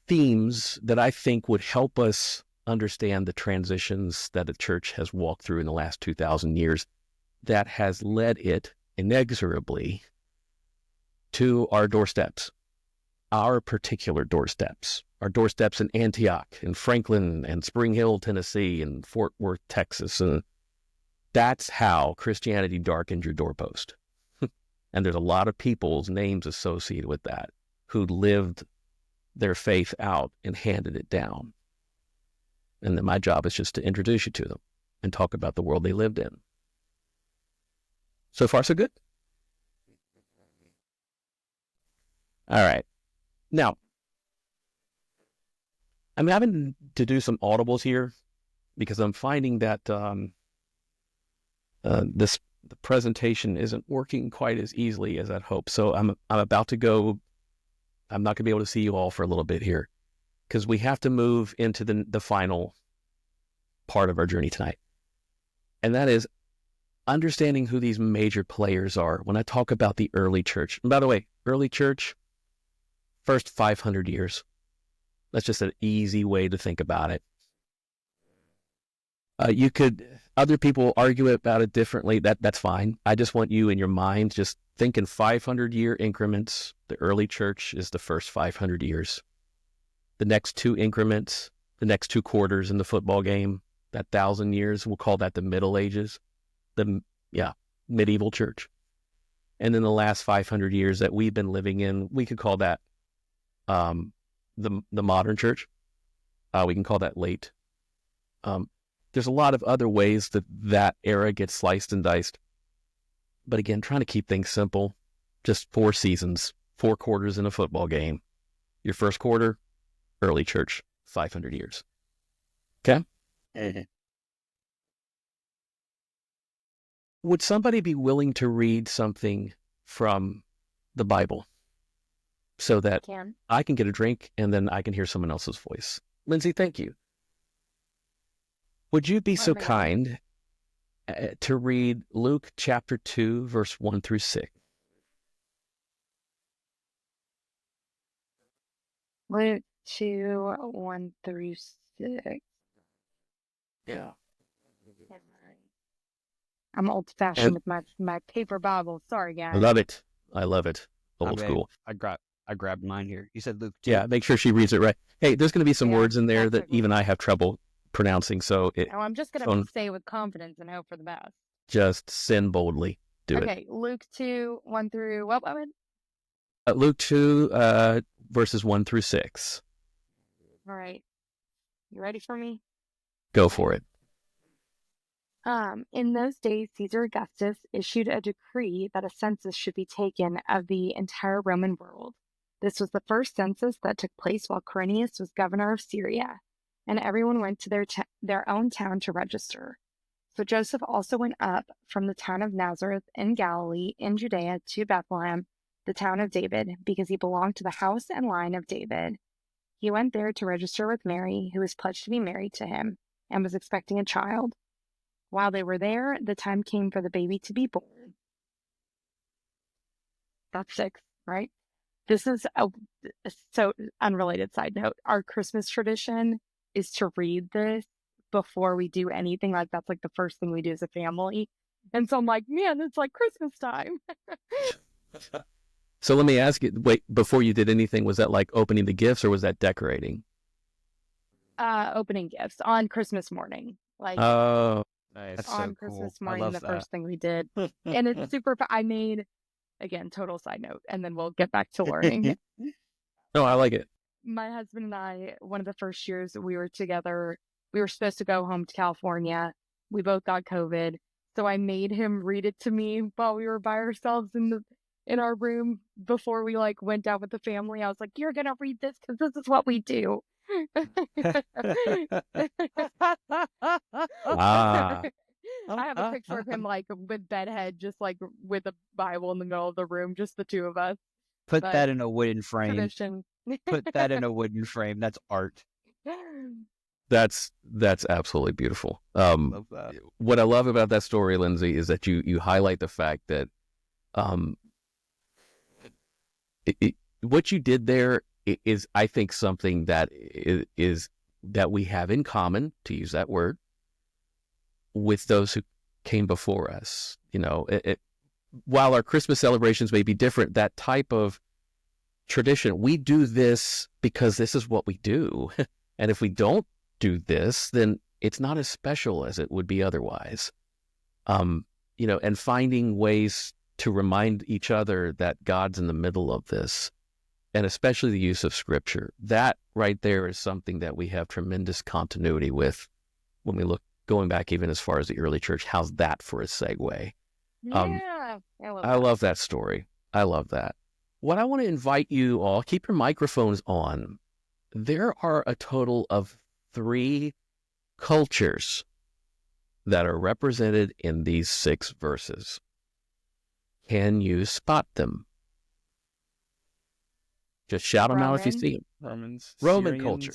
themes that I think would help us understand the transitions that the church has walked through in the last 2,000 years that has led it inexorably to our doorsteps, our particular doorsteps, our doorsteps in Antioch, in Franklin, and Spring Hill, Tennessee, and Fort Worth, Texas. And that's how Christianity darkened your doorpost. And there's a lot of people's names associated with that who lived their faith out and handed it down. And then my job is just to introduce you to them and talk about the world they lived in. So far, so good? All right. Now, I'm having to do some audibles here because I'm finding that the presentation isn't working quite as easily as I'd hoped. So I'm about to go. I'm not going to be able to see you all for a little bit here because we have to move into the final part of our journey tonight. And that is understanding who these major players are when I talk about the early church. And by the way, early church, first 500 years. That's just an easy way to think about it. Other people argue about it differently. That's fine. I just want you in your mind, just think in 500-year increments. The early church is the first 500 years. The next 2 increments, the next 2 quarters in the football game, that 1,000 years, we'll call that the Middle Ages, medieval church. And then the last 500 years that we've been living in, we could call that the modern church. We can call that late. There's a lot of other ways that era gets sliced and diced. But again, trying to keep things simple, just 4 seasons, 4 quarters in a football game. Your first quarter, early church, 500 years. Okay? Mm-hmm. Would somebody be willing to read something from the Bible so that I can get a drink and then I can hear someone else's voice? Lindsay, thank you. Would you be so kind to read Luke chapter 2, verse 1 through 6? Luke 2, 1 through 6. Yeah. I'm old-fashioned with my paper Bible. Sorry, guys. I love it. Old Okay. school. I grabbed mine here. You said Luke 2. Yeah, make sure she reads it right. Hey, there's going to be some words in there that exactly. even I have trouble pronouncing, so I'm just going to say with confidence and hope for the best. Just sin boldly. Do it. Okay, Luke 2, 1 through what? Luke 2, verses 1 through 6. All right. You ready for me? Go for it. In those days, Caesar Augustus issued a decree that a census should be taken of the entire Roman world. This was the first census that took place while Quirinius was governor of Syria, and everyone went to their own town to register. So Joseph also went up from the town of Nazareth in Galilee in Judea to Bethlehem, the town of David, because he belonged to the house and line of David. He went there to register with Mary, who was pledged to be married to him and was expecting a child. While they were there, the time came for the baby to be born. That's 6, right? This is a so unrelated side note. Our Christmas tradition is to read this before we do anything. Like, that's like the first thing we do as a family. And so I'm like, man, it's like Christmas time. So let me ask you, wait, before you did anything, was that like opening the gifts or was that decorating? Opening gifts on Christmas morning. Like, Oh, Nice. That's on so cool. Christmas I morning, love the that. first thing we did. And it's super fun. I made, again, total side note, and then we'll get back to learning. no, I like it. My husband and I, one of the first years we were together, we were supposed to go home to California. We both got COVID. So I made him read it to me while we were by ourselves in our room before we like went out with the family. I was like, "You're gonna read this because this is what we do." Ah, I have a picture of him like with bedhead, just like with a Bible in the middle of the room, just the two of us. Put But that in a wooden frame. tradition. Put that in a wooden frame. That's art. that's absolutely beautiful. Love that. What I love about that story, Lindsay, is that you highlight the fact that what you did there is, I think, something that is that we have in common, to use that word, with those who came before us. You know, while our Christmas celebrations may be different, that type of tradition, we do this because this is what we do. And if we don't do this, then it's not as special as it would be otherwise. You know, and finding ways to remind each other that God's in the middle of this, and especially the use of Scripture. That right there is something that we have tremendous continuity with when we look going back even as far as the early church. How's that for a segue? Yeah, I love that story. I love that. What I want to invite you all, keep your microphones on. There are a total of 3 cultures that are represented in these 6 verses. Can you spot them? Just shout them out if you Roman. see them. Romans. Roman Syrians. culture.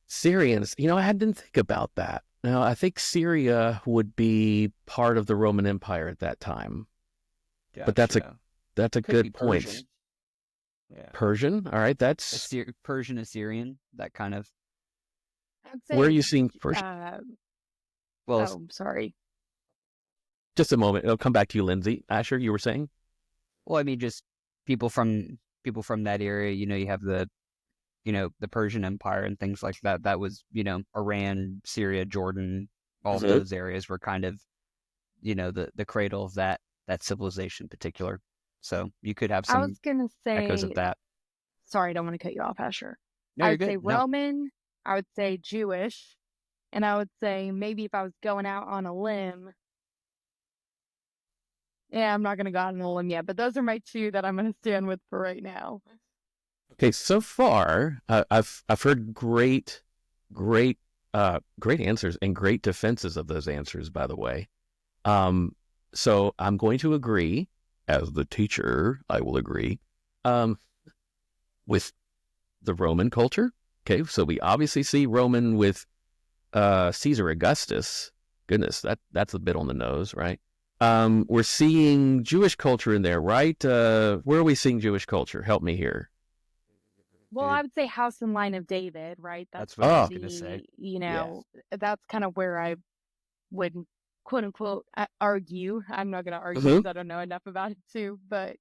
Syrians, you know, I didn't think about that. Now, I think Syria would be part of the Roman Empire at that time. But that's Gotcha. a Could be good point. Persian. Yeah. Persian, all right, that's Persian, Assyrian, that kind of. I'd say, where are you seeing Persian? Well, oh, sorry. Just a moment. It'll come back to you, Lindsay. Asher, you were saying? well, I mean, just people from that area. You know, you have the Persian Empire and things like that. That was, Iran, Syria, Jordan. All of Mhm. those areas were kind of, the cradle of that civilization in particular. So you could have I some was gonna echoes say, of that. sorry, I don't want to cut you off, Asher. No, I you're would say good. No. Roman, I would say Jewish, and I would say maybe if I was going out on a limb. Yeah, I'm not gonna go out on a limb yet, but those are my 2 that I'm gonna stand with for right now. Okay, so far, I've heard great answers and great defenses of those answers, by the way. So I'm going to agree, as the teacher, I will agree, with the Roman culture. Okay, so we obviously see Roman with Caesar Augustus. Goodness, that's a bit on the nose, right? We're seeing Jewish culture in there, right? Where are we seeing Jewish culture? Help me here. Well, I would say House and Line of David, right? That's what I was Oh. going to say. That's kind of where I would, quote unquote, argue. I'm not going to argue Mhm. because I don't know enough about it too, but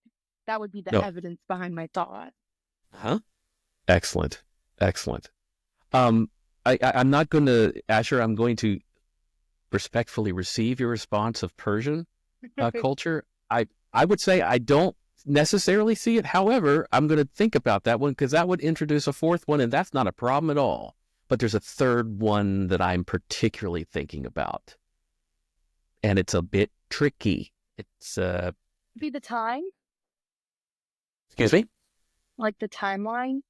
that would be the No. evidence behind my thought. Huh? Excellent. I'm not going to, Asher, I'm going to respectfully receive your response of Persian culture. I would say I don't necessarily see it. However, I'm going to think about that one because that would introduce a 4th one, and that's not a problem at all. But there's a 3rd one that I'm particularly thinking about, and it's a bit tricky. It's Be the time, excuse me. like the timeline.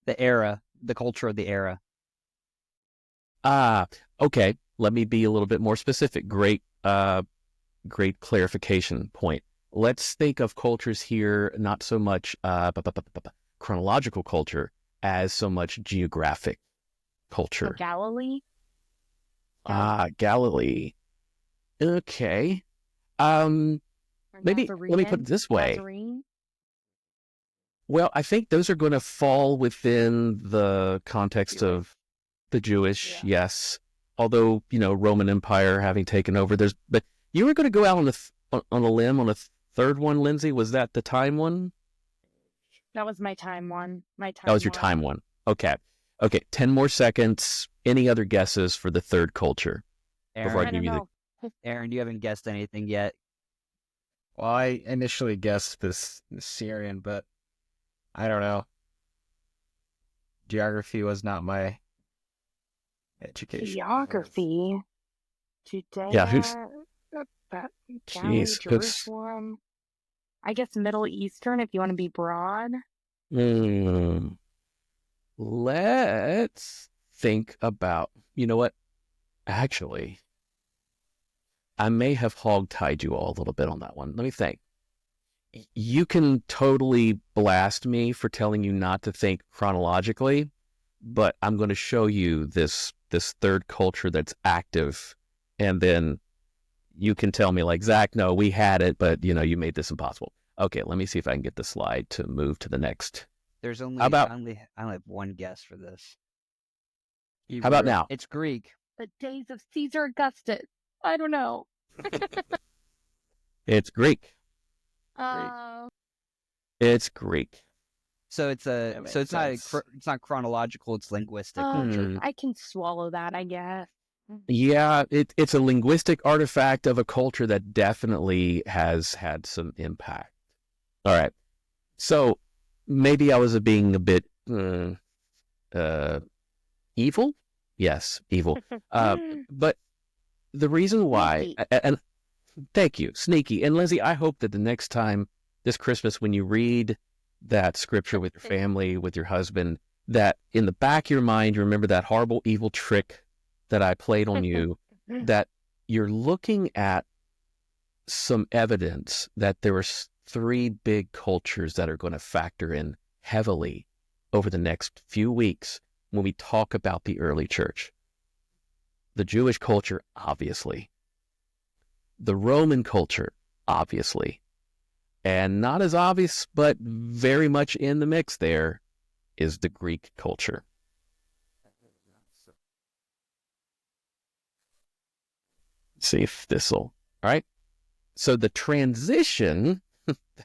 The era, the culture of the era. Okay. Let me be a little bit more specific. Great clarification point. Let's think of cultures here, not so much chronological culture as so much geographic So culture. Galilee? Galilee. Okay. Or Maybe let me put it this way. Nazarene? Well, I think those are going to fall within the context Jewish. of the Jewish, Yeah. yes. Although, Roman Empire having taken over, but you were going to go out on a limb on a third one, Lindsay. Was that the time one? That was my time one. That was your time one. Okay. 10 more seconds. Any other guesses for the third culture before I I give don't you the know. Aaron, you haven't guessed anything yet. Well, I initially guessed this Syrian, but I don't know. Geography was not my education. Geography. Judea. Yeah, who's- Galilee, Jeez, Jerusalem. I guess Middle Eastern if you want to be broad. Let's think about, you know what? Actually, I may have hog-tied you all a little bit on that one. Let me think. You can totally blast me for telling you not to think chronologically, but I'm going to show you this third culture that's active, and then you can tell me like, Zach, no, we had it, but you made this impossible. Okay, let me see if I can get the slide to move to the next. There's only How about- I only have one guess for this. How about now? It's Greek. The days of Caesar Augustus. I don't know. It's Greek. Uh, It's Greek. So it's That makes it's sense. it's not chronological, it's linguistic Oh. culture. I can swallow that, I guess. Yeah, it's a linguistic artifact of a culture that definitely has had some impact. All right. So maybe I was being a bit evil. Yes, evil. But the reason why, Sneaky. and thank you, sneaky. And Lindsay, I hope that the next time this Christmas, when you read that scripture with your family, with your husband, that in the back of your mind, you remember that horrible, evil trick that I played on you, that you're looking at some evidence that there are three big cultures that are going to factor in heavily over the next few weeks when we talk about the early church. The Jewish culture, obviously. The Roman culture, obviously. And not as obvious, but very much in the mix there, is the Greek culture. See if this'll, all right? So the transition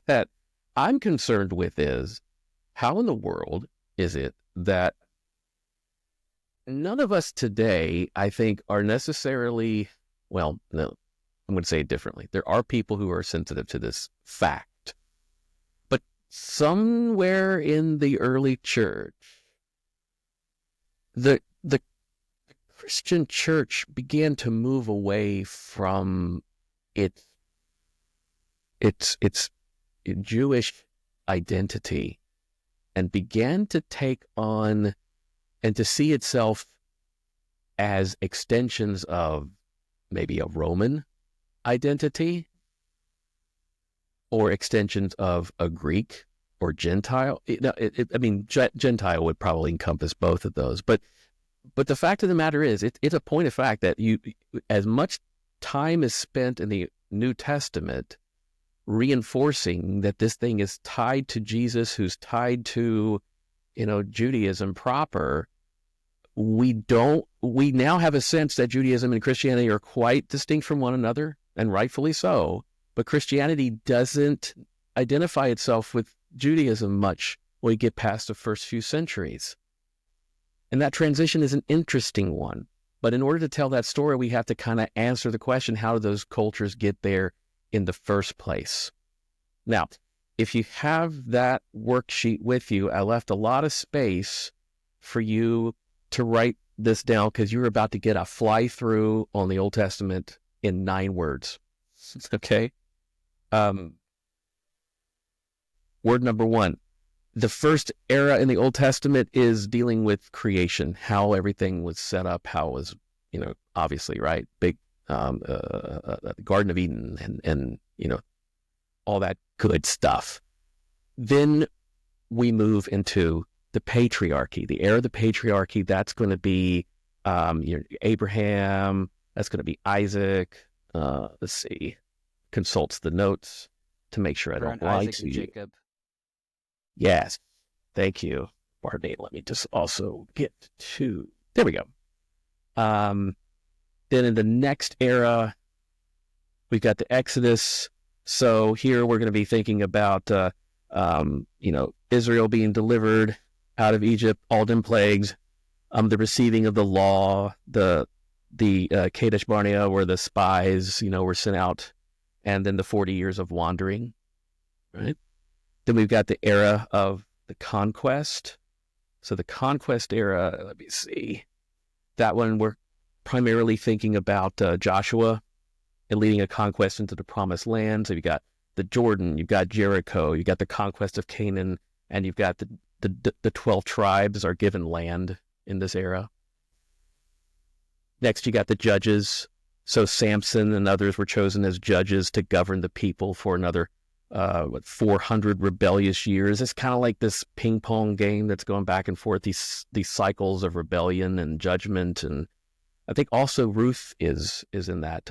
that I'm concerned with is, how in the world is it that none of us today, I think, are necessarily, well, no, I'm going to say it differently. There are people who are sensitive to this fact. But somewhere in the early church, the Christian church began to move away from its Jewish identity and began to take on and to see itself as extensions of maybe a Roman identity or extensions of a Greek or Gentile. Gentile would probably encompass both of those. But the fact of the matter is, it's a point of fact that as much time is spent in the New Testament reinforcing that this thing is tied to Jesus, who's tied to, Judaism proper, we now have a sense that Judaism and Christianity are quite distinct from one another, and rightfully so. But Christianity doesn't identify itself with Judaism much when we get past the first few centuries. And that transition is an interesting one. But in order to tell that story, we have to kind of answer the question, how do those cultures get there in the first place? Now, if you have that worksheet with you, I left a lot of space for you to write this down because you're about to get a fly through on the Old Testament in 9 words. Okay? Word number 1. The first era in the Old Testament is dealing with creation, how everything was set up, how it was, obviously, right? Big Garden of Eden and all that good stuff. Then we move into the patriarchy. The era of the patriarchy, that's going to be Abraham, that's going to be Isaac. Let's see, consults the notes to make sure I don't lie Isaac to and you. Jacob. Yes, thank you, Barney. Let me just also get to, there we go. Then in the next era, we've got the Exodus. So here we're going to be thinking about, Israel being delivered out of Egypt, all 10 plagues, the receiving of the law, the Kadesh Barnea, where the spies, were sent out, and then the 40 years of wandering, right? Then we've got the era of the conquest. So the conquest era, let me see. That one we're primarily thinking about Joshua and leading a conquest into the promised land. So you've got the Jordan, you've got Jericho, you've got the conquest of Canaan, and you've got the 12 tribes are given land in this era. Next, you got the judges. So Samson and others were chosen as judges to govern the people for another 400 rebellious years. It's kind of like this ping pong game that's going back and forth, these cycles of rebellion and judgment. And I think also Ruth is in that,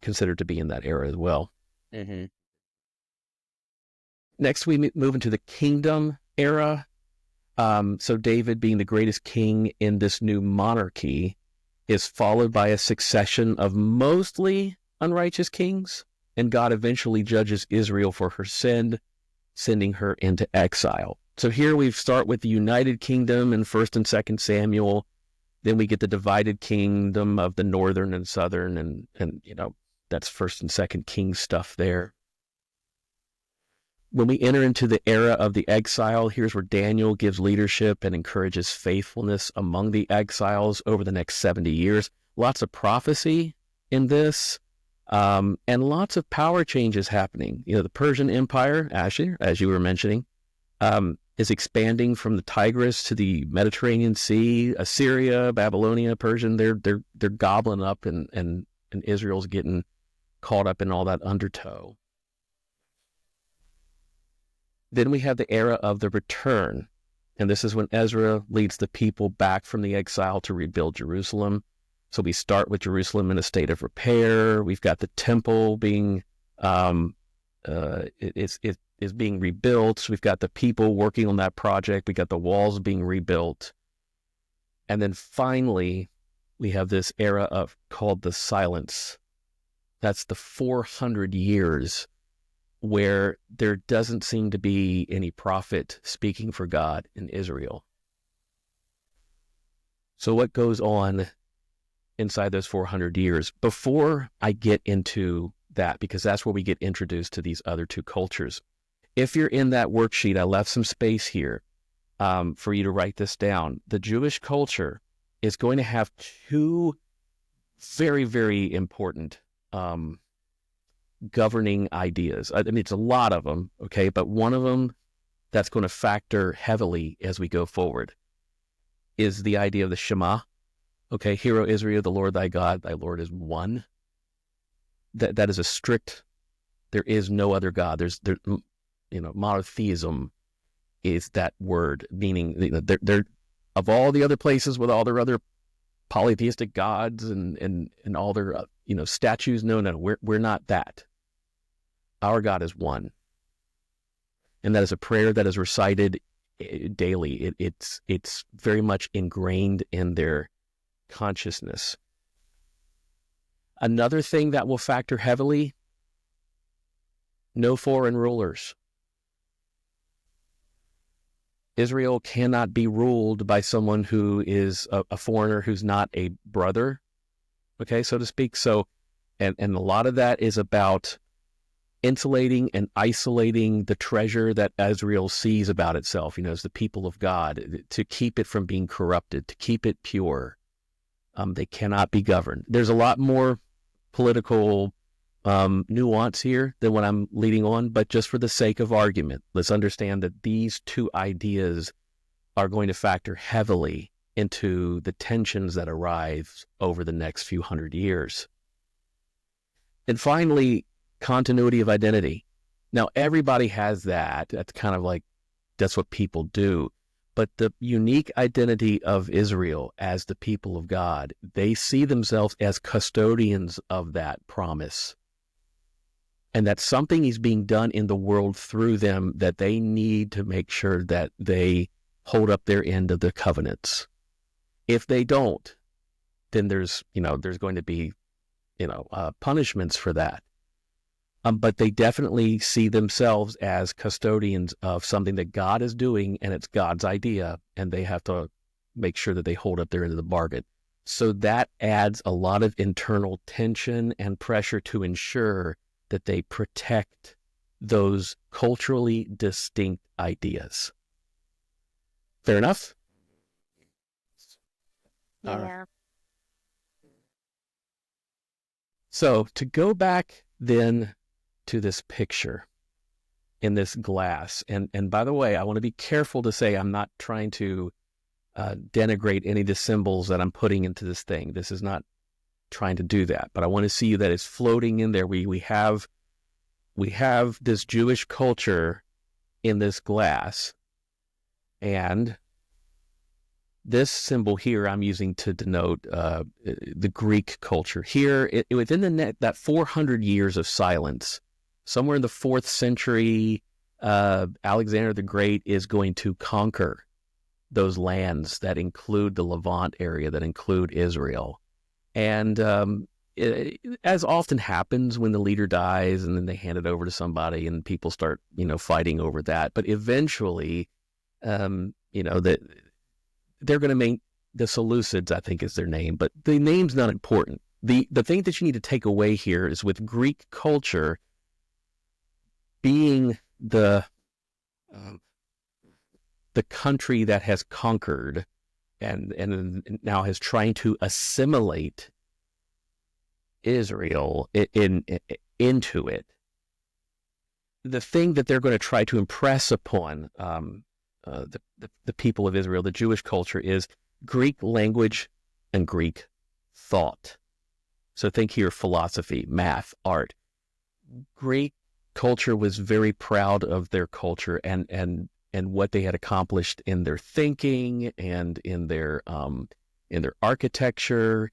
considered to be in that era as well. Mm-hmm. Next, we move into the kingdom era. So David, being the greatest king in this new monarchy, is followed by a succession of mostly unrighteous kings, and God eventually judges Israel for her sin, sending her into exile. So here we start with the United Kingdom in 1st and 2nd Samuel. Then we get the divided kingdom of the northern and southern, and that's 1st and 2nd Kings stuff there. When we enter into the era of the exile, here's where Daniel gives leadership and encourages faithfulness among the exiles over the next 70 years. Lots of prophecy in this, and lots of power changes happening. The Persian Empire, actually, as you were mentioning, is expanding from the Tigris to the Mediterranean Sea. Assyria, Babylonia, Persian, they're gobbling up, and Israel's getting caught up in all that undertow. Then we have the era of the return, and this is when Ezra leads the people back from the exile to rebuild Jerusalem. So we start with Jerusalem in a state of repair. We've got the temple being is being rebuilt. We've got the people working on that project. We got the walls being rebuilt, and then finally we have this era called the silence. That's the 400 years where there doesn't seem to be any prophet speaking for God in Israel. So what goes on inside those 400 years? Before I get into that, because that's where we get introduced to these other two cultures. If you're in that worksheet, I left some space here for you to write this down. The Jewish culture is going to have two very, very important governing ideas. I mean, it's a lot of them, okay? But one of them that's going to factor heavily as we go forward is the idea of the Shema. Okay, Hear, O Israel, the Lord thy God, thy Lord is one. That is a strict, there is no other God. Monotheism is that word, meaning they're of all the other places with all their other polytheistic gods and all their statues. No, we're not that. Our God is one, and that is a prayer that is recited daily. It's very much ingrained in their consciousness. Another thing that will factor heavily: no foreign rulers. Israel cannot be ruled by someone who is a foreigner, who's not a brother, okay, so to speak. So, and a lot of that is about insulating and isolating the treasure that Israel sees about itself, as the people of God, to keep it from being corrupted, to keep it pure. They cannot be governed. There's a lot more political nuance here than what I'm leading on, but just for the sake of argument, let's understand that these two ideas are going to factor heavily into the tensions that arise over the next few hundred years. And finally, continuity of identity. Now, everybody has that. That's kind of like that's what people do. But the unique identity of Israel as the people of God, they see themselves as custodians of that promise. And that something is being done in the world through them, that they need to make sure that they hold up their end of the covenants. If they don't, then there's going to be, punishments for that. But they definitely see themselves as custodians of something that God is doing, and it's God's idea, and they have to make sure that they hold up their end of the bargain. So that adds a lot of internal tension and pressure to ensure that they protect those culturally distinct ideas. Fair enough? Yeah. All right. So to go back then to this picture in this glass, and by the way, I want to be careful to say I'm not trying to denigrate any of the symbols that I'm putting into this thing. This is not trying to do that, but I want to see that it's floating in there. We have this Jewish culture in this glass, and this symbol here I'm using to denote the Greek culture. Here, within that 400 years of silence, somewhere in the 4th century, Alexander the Great is going to conquer those lands that include the Levant area, that include Israel. And as often happens when the leader dies and then they hand it over to somebody and people start, fighting over that. But eventually, that they're going to make the Seleucids, I think is their name, but the name's not important. The thing that you need to take away here is with Greek culture being the country that has conquered and now is trying to assimilate Israel into it. The thing that they're going to try to impress upon the people of Israel, the Jewish culture, is Greek language and Greek thought. So think here, philosophy, math, art. Greek culture was very proud of their culture and what they had accomplished in their thinking and in their architecture.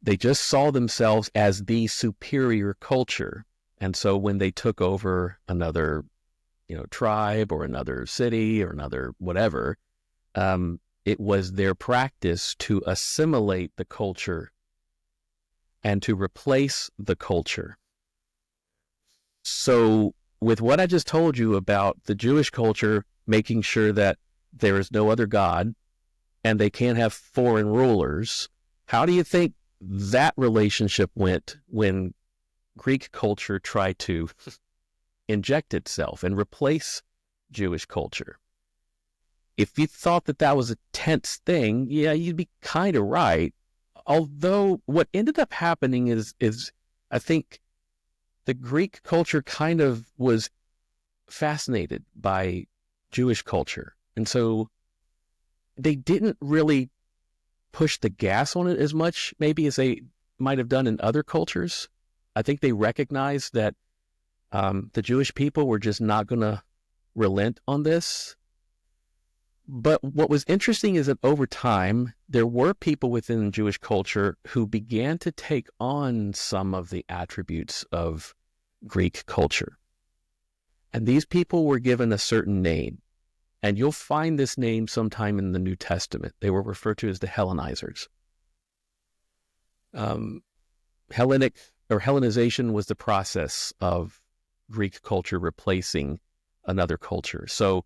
They just saw themselves as the superior culture. And so when they took over another tribe or another city or another whatever, it was their practice to assimilate the culture and to replace the culture. So with what I just told you about the Jewish culture making sure that there is no other God and they can't have foreign rulers, how do you think that relationship went when Greek culture tried to inject itself and replace Jewish culture? If you thought that was a tense thing, yeah, you'd be kind of right. Although what ended up happening is I think the Greek culture kind of was fascinated by Jewish culture. And so they didn't really push the gas on it as much, maybe as they might have done in other cultures. I think they recognized that the Jewish people were just not going to relent on this. But what was interesting is that over time, there were people within Jewish culture who began to take on some of the attributes of Greek culture. And these people were given a certain name. And you'll find this name sometime in the New Testament. They were referred to as the Hellenizers. Hellenic or Hellenization was the process of Greek culture replacing another culture. So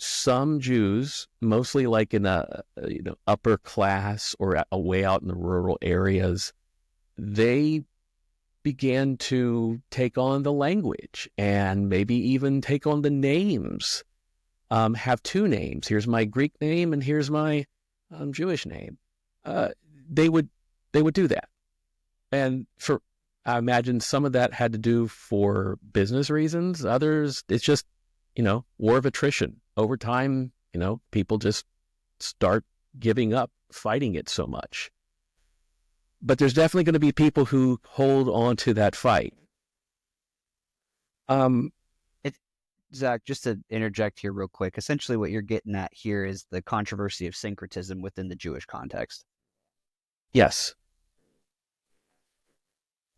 some Jews, mostly like in a upper class or way out in the rural areas, they began to take on the language and maybe even take on the names. Have two names. Here's my Greek name and here's my Jewish name. They would do that, and I imagine some of that had to do for business reasons. Others, it's just war of attrition. Over time, people just start giving up fighting it so much. But there's definitely going to be people who hold on to that fight. Zach, just to interject here real quick, essentially what you're getting at here is the controversy of syncretism within the Jewish context. Yes.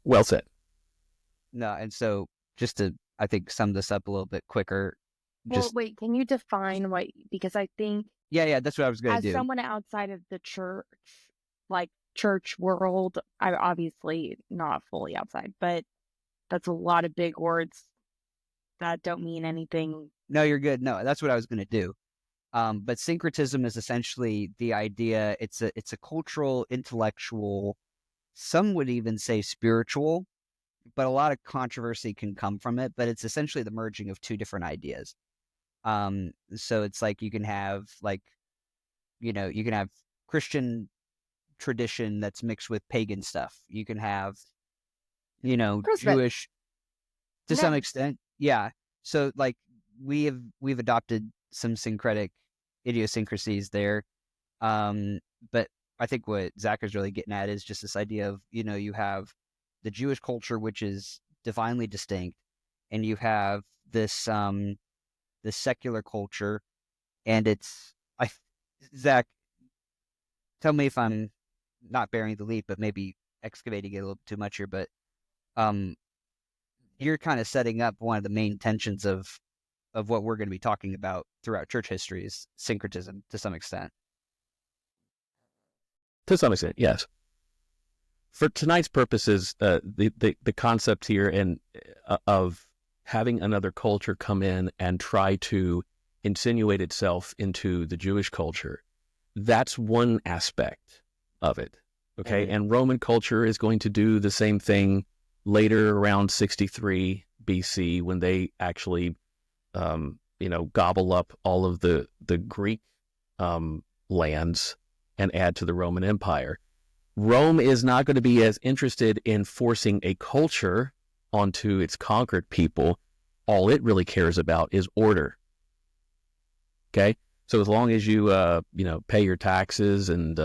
Well said. No, and so just to, I think, sum this up a little bit quicker, Well, wait, can you define because I think yeah, that's what I was going to as do. someone outside of the church, like church world, I'm obviously not fully outside, but that's a lot of big words that don't mean anything. No, you're good. No, that's what I was going to do. But syncretism is essentially the idea. It's a cultural, intellectual, some would even say spiritual, but a lot of controversy can come from it. But it's essentially the merging of two different ideas. So it's like you can have you can have Christian tradition that's mixed with pagan stuff. You can have, Christmas. Jewish to some No. extent. Yeah. So like we've adopted some syncretic idiosyncrasies there. But I think what Zach is really getting at is just this idea of, you have the Jewish culture, which is divinely distinct, and you have this secular culture, and Zach, tell me if I'm not bearing the lead, but maybe excavating it a little too much here, but you're kind of setting up one of the main tensions of what we're going to be talking about throughout church history is syncretism to some extent. To some extent, yes. For tonight's purposes, the concept here of having another culture come in and try to insinuate itself into the Jewish culture, that's one aspect of it. Okay, and Roman culture is going to do the same thing later around 63 BC when they actually, gobble up all of the Greek lands and add to the Roman Empire. Rome is not going to be as interested in forcing a culture onto its conquered people. All it really cares about is order. Okay, so as long as you pay your taxes and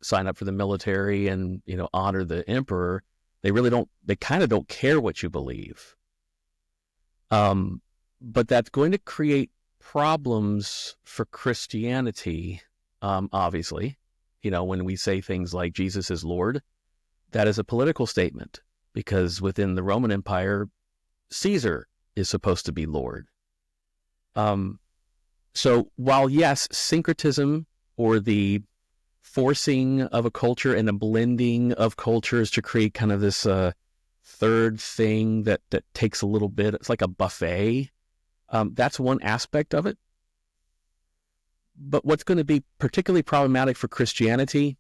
sign up for the military and honor the emperor, they kind of don't care what you believe. But that's going to create problems for Christianity, obviously. When we say things like Jesus is Lord, that is a political statement because within the Roman Empire, Caesar is supposed to be Lord. So while yes, syncretism or the forcing of a culture and a blending of cultures to create kind of this third thing that takes a little bit, it's like a buffet. That's one aspect of it. But what's going to be particularly problematic for Christianity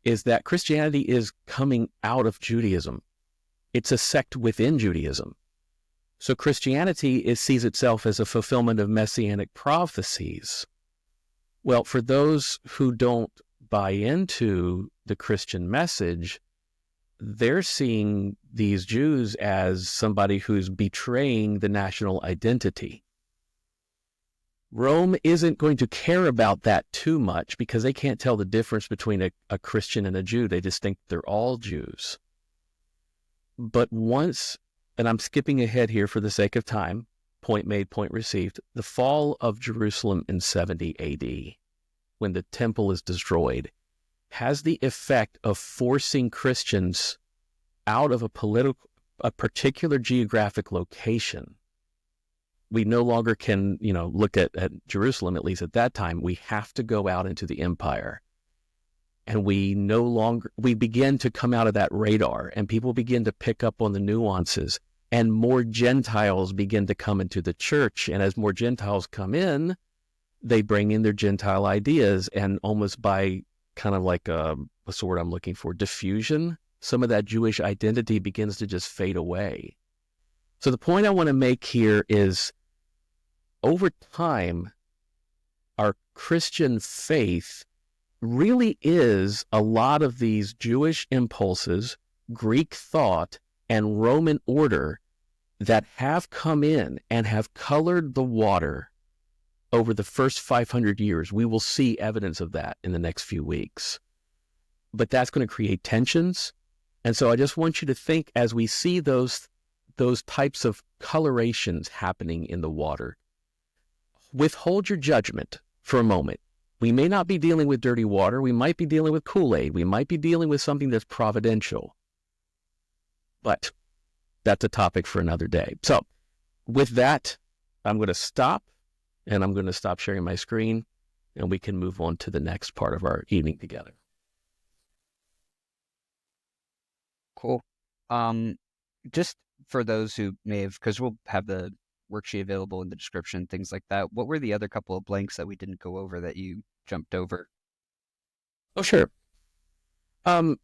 is that Christianity is coming out of Judaism. It's a sect within Judaism. So Christianity sees itself as a fulfillment of messianic prophecies. Well, for those who don't buy into the Christian message, they're seeing these Jews as somebody who's betraying the national identity. Rome isn't going to care about that too much because they can't tell the difference between a Christian and a Jew. They just think they're all Jews. But once, and I'm skipping ahead here for the sake of time, point made, point received, the fall of Jerusalem in 70 AD, when the temple is destroyed, has the effect of forcing Christians out of a particular geographic location. We no longer can, look at Jerusalem, at least at that time. We have to go out into the empire. And we begin to come out of that radar, and people begin to pick up on the nuances, and more Gentiles begin to come into the church. And as more Gentiles come in, they bring in their Gentile ideas, and almost by kind of like, what's the word I'm looking for, diffusion, some of that Jewish identity begins to just fade away. So the point I want to make here is, over time, our Christian faith really is a lot of these Jewish impulses, Greek thought, and Roman order that have come in and have colored the water over the first 500 years. We will see evidence of that in the next few weeks. But that's going to create tensions. And so I just want you to think, as we see those those types of colorations happening in the water. Withhold your judgment for a moment. We may not be dealing with dirty water. We might be dealing with Kool-Aid. We might be dealing with something that's providential. But that's a topic for another day. So with that, I'm going to stop, and I'm going to stop sharing my screen, and we can move on to the next part of our evening together. Cool. Just for those who may have, because we'll have the worksheet available in the description, things like that. What were the other couple of blanks that we didn't go over that you jumped over? Oh, sure. And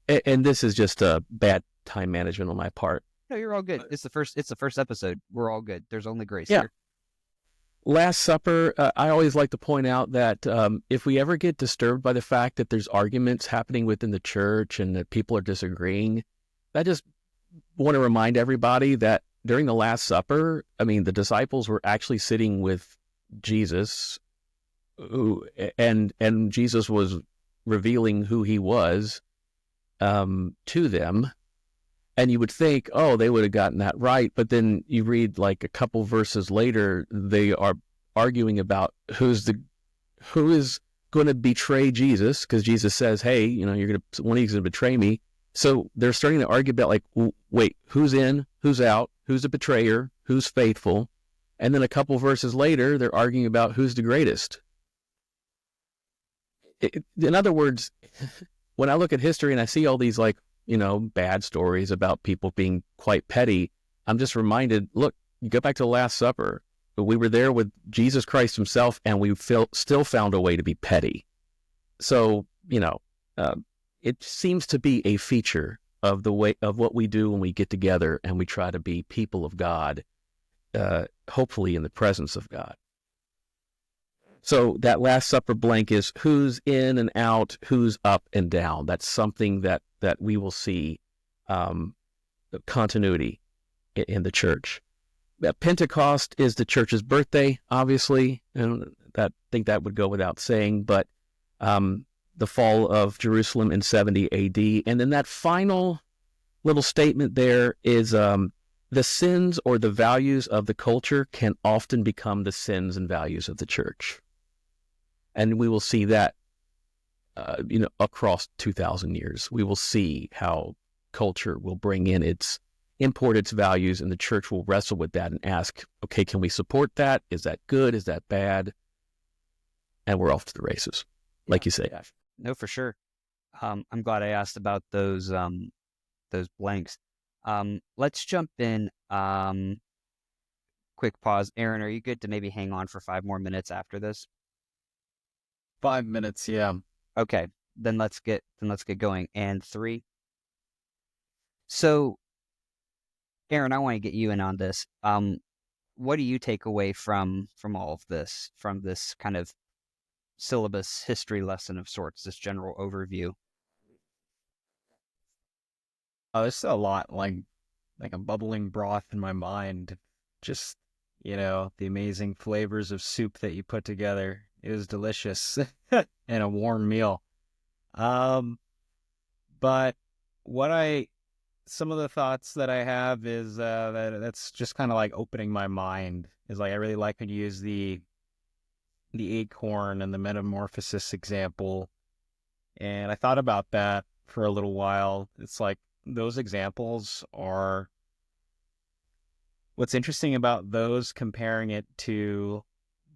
this is just a bad time management on my part. No, you're all good. It's the first episode. We're all good. There's only grace Yeah. here. Last Supper, I always like to point out that if we ever get disturbed by the fact that there's arguments happening within the church and that people are disagreeing, I just want to remind everybody that during the Last Supper, I mean, the disciples were actually sitting with Jesus, and Jesus was revealing who he was to them. And you would think, oh, they would have gotten that right. But then you read like a couple verses later, they are arguing about who is going to betray Jesus, because Jesus says, hey, one of you is going to betray me. So they're starting to argue about like, wait, who's in, who's out, who's a betrayer, who's faithful. And then a couple verses later, they're arguing about who's the greatest. In other words, when I look at history and I see all these like, bad stories about people being quite petty, I'm just reminded, look, you go back to the Last Supper. We were there with Jesus Christ himself, and we still found a way to be petty. So, it seems to be a feature of the way of what we do when we get together and we try to be people of God, hopefully in the presence of God. So that Last Supper blank is who's in and out, who's up and down. That's something that we will see continuity in the church. Pentecost is the church's birthday, obviously, and I think that would go without saying, but the fall of Jerusalem in 70 AD. And then that final little statement there is the sins or the values of the culture can often become the sins and values of the church. And we will see that, across 2,000 years. We will see how culture will bring in import its values, and the church will wrestle with that and ask, okay, can we support that? Is that good? Is that bad? And we're off to the races, like you say. Yeah. No, for sure. I'm glad I asked about those blanks. Let's jump in. Quick pause. Aaron, are you good to maybe hang on for 5 more minutes after this? 5 minutes, yeah. Okay, then let's get going. And 3. So, Aaron, I want to get you in on this. What do you take away from all of this, from this kind of syllabus history lesson of sorts, this general overview? There's a lot, like a bubbling broth in my mind. Just, the amazing flavors of soup that you put together. It was delicious and a warm meal. But some of the thoughts that I have is that's just kind of like opening my mind. Is like I really like when you use the acorn and the metamorphosis example, and I thought about that for a little while. It's like those examples are what's interesting about those, comparing it to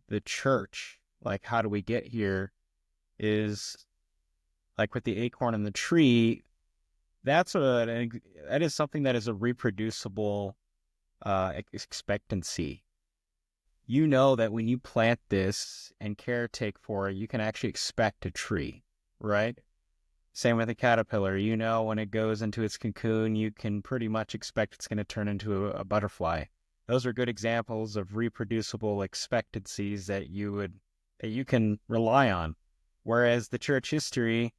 the church. Like, how do we get here? Is like with the acorn and the tree. That is something that is a reproducible expectancy. You know that when you plant this and caretake for it, you can actually expect a tree, right? Same with a caterpillar. When it goes into its cocoon, you can pretty much expect it's going to turn into a butterfly. Those are good examples of reproducible expectancies that you can rely on. Whereas the church history,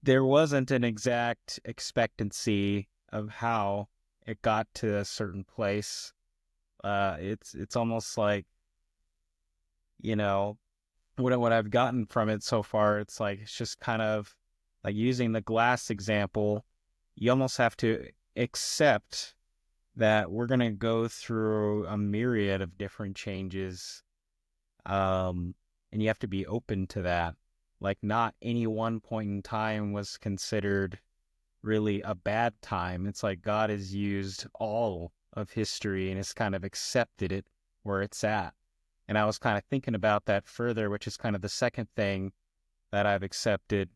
there wasn't an exact expectancy of how it got to a certain place. It's almost like, what I've gotten from it so far, it's just kind of like using the glass example. You almost have to accept that we're going to go through a myriad of different changes. And you have to be open to that. Like, not any one point in time was considered really a bad time. It's like God has used all of history and has kind of accepted it where it's at. And I was kind of thinking about that further, which is kind of the second thing that I've accepted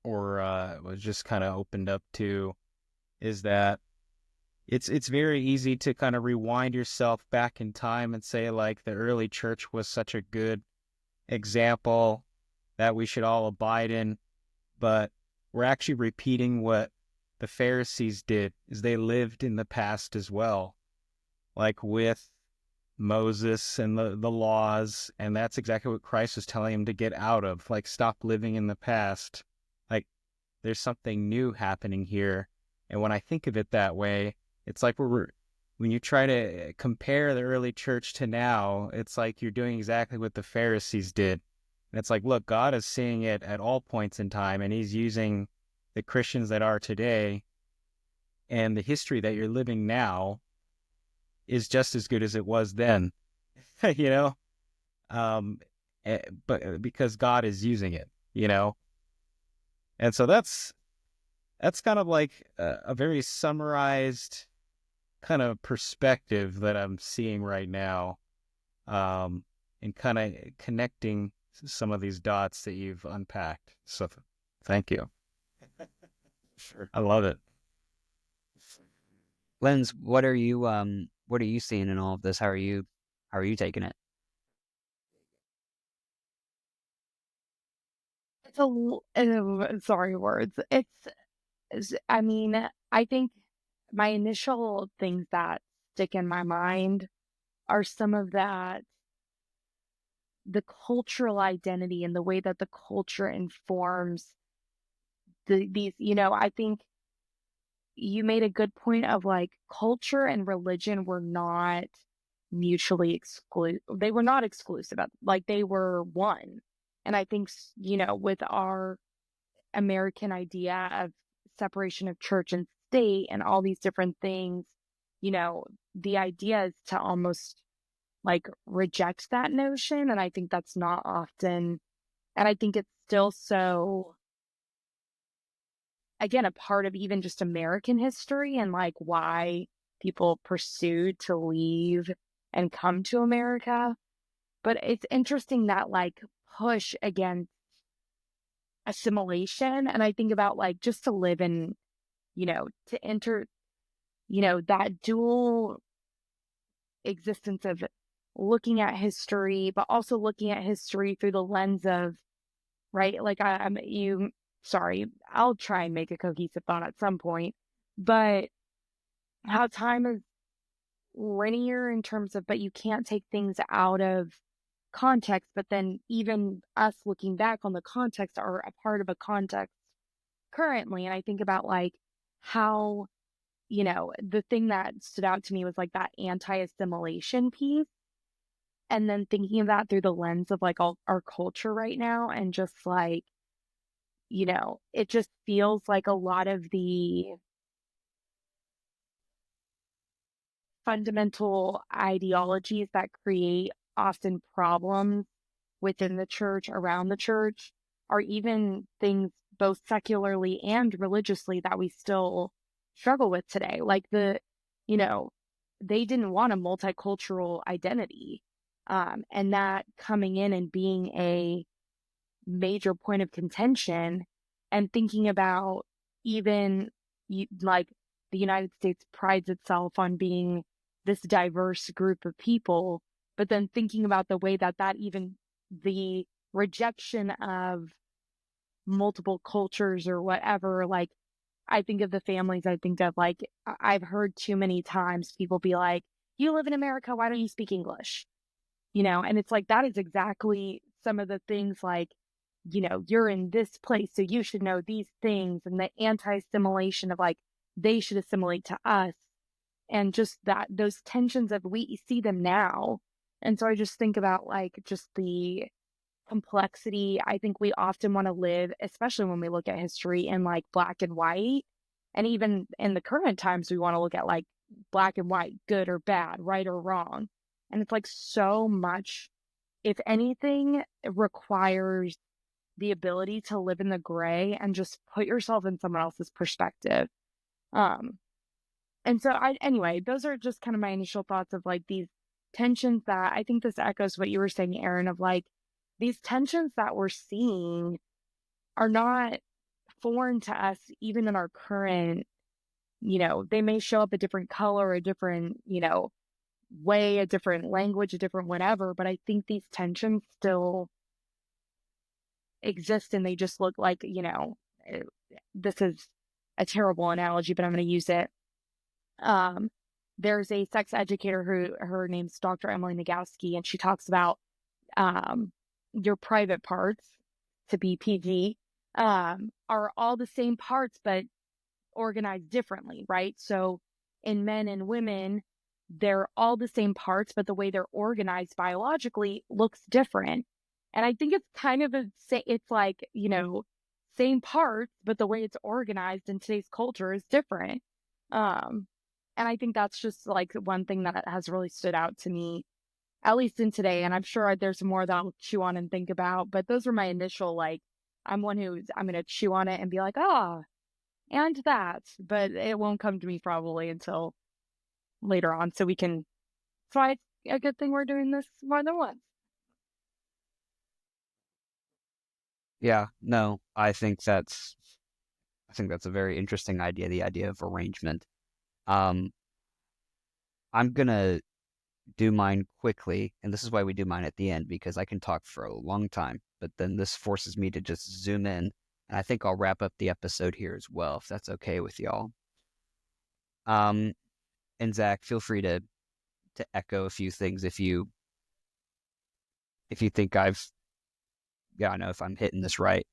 or was just kind of opened up to, is that it's very easy to kind of rewind yourself back in time and say, like, the early church was such a good example that we should all abide in. But we're actually repeating what the Pharisees did, is they lived in the past as well, like with Moses and the laws. And that's exactly what Christ was telling him to get out of. Like, stop living in the past. Like, there's something new happening here. And when I think of it that way, it's like when you try to compare the early church to now, it's like you're doing exactly what the Pharisees did. And it's like, look, God is seeing it at all points in time, and he's using the Christians that are today, and the history that you're living now is just as good as it was then, you know? But because God is using it, you know? And so that's kind of like a very summarized kind of perspective that I'm seeing right now, and kind of connecting some of these dots that you've unpacked. So thank you. Sure. I love it. Lens, what are you seeing in all of this? How are you taking it? Sorry, words. I mean, I think my initial things that stick in my mind are some of that, the cultural identity and the way that the culture informs these, I think you made a good point of, like, culture and religion were not mutually exclusive. They were not exclusive. Like, they were one. And I think, with our American idea of separation of church and state and all these different things, the idea is to almost, like, reject that notion. And I think that's not often, and I think it's still so, again, a part of even just American history and, like, why people pursued to leave and come to America. But it's interesting that, like, push against assimilation. And I think about, like, just to live in, to enter, that dual existence of looking at history, but also looking at history through the lens of, right? Like, sorry, I'll try and make a cohesive thought at some point, but how time is linear in terms of, but you can't take things out of context, but then even us looking back on the context are a part of a context currently. And I think about, like, how, the thing that stood out to me was, like, that anti-assimilation piece. And then thinking of that through the lens of, like, all our culture right now, and just, like, it just feels like a lot of the fundamental ideologies that create often problems within the church, around the church, are even things both secularly and religiously that we still struggle with today. Like, they didn't want a multicultural identity. And that coming in and being a major point of contention, and thinking about even, like, the United States prides itself on being this diverse group of people, but then thinking about the way that even the rejection of multiple cultures or whatever, like, I think of the families, I think of, like, I've heard too many times people be like, you live in America, why don't you speak English? And it's like, that is exactly some of the things, like, you're in this place, so you should know these things, and the anti-assimilation of, like, they should assimilate to us. And just that, those tensions of, we see them now. And so I just think about, like, just the complexity. I think we often want to live, especially when we look at history, in, like, black and white. And even in the current times, we want to look at like black and white, good or bad, right or wrong. And it's like so much, if anything, it requires the ability to live in the gray and just put yourself in someone else's perspective. Um, and so anyway, those are just kind of my initial thoughts of like these tensions that I think this echoes what you were saying, Aaron, of like these tensions that we're seeing are not foreign to us, even in our current, they may show up a different color, a different, way, a different language, a different whatever, but I think these tensions still exist and they just look like, eh, this is a terrible analogy, but I'm going to use it. Um, there's a sex educator her name's Dr. Emily Nagowski, and she talks about your private parts, to be PG, are all the same parts, but organized differently, right? So in men and women, they're all the same parts, but the way they're organized biologically looks different. And I think it's kind of it's like, same parts, but the way it's organized in today's culture is different. Um, and I think that's just like one thing that has really stood out to me, at least in today. And I'm sure there's more that I'll chew on and think about, but those are my initial, like, I'm going to chew on it and be like, and that, but it won't come to me probably until later on. So it's a good thing we're doing this more than once. Yeah, no, I think that's a very interesting idea, the idea of arrangement. Um, I'm gonna do mine quickly, and this is why we do mine at the end, because I can talk for a long time, but then this forces me to just zoom in, and I think I'll wrap up the episode here as well, if that's okay with y'all. And Zach, feel free to echo a few things if you think I know if I'm hitting this right.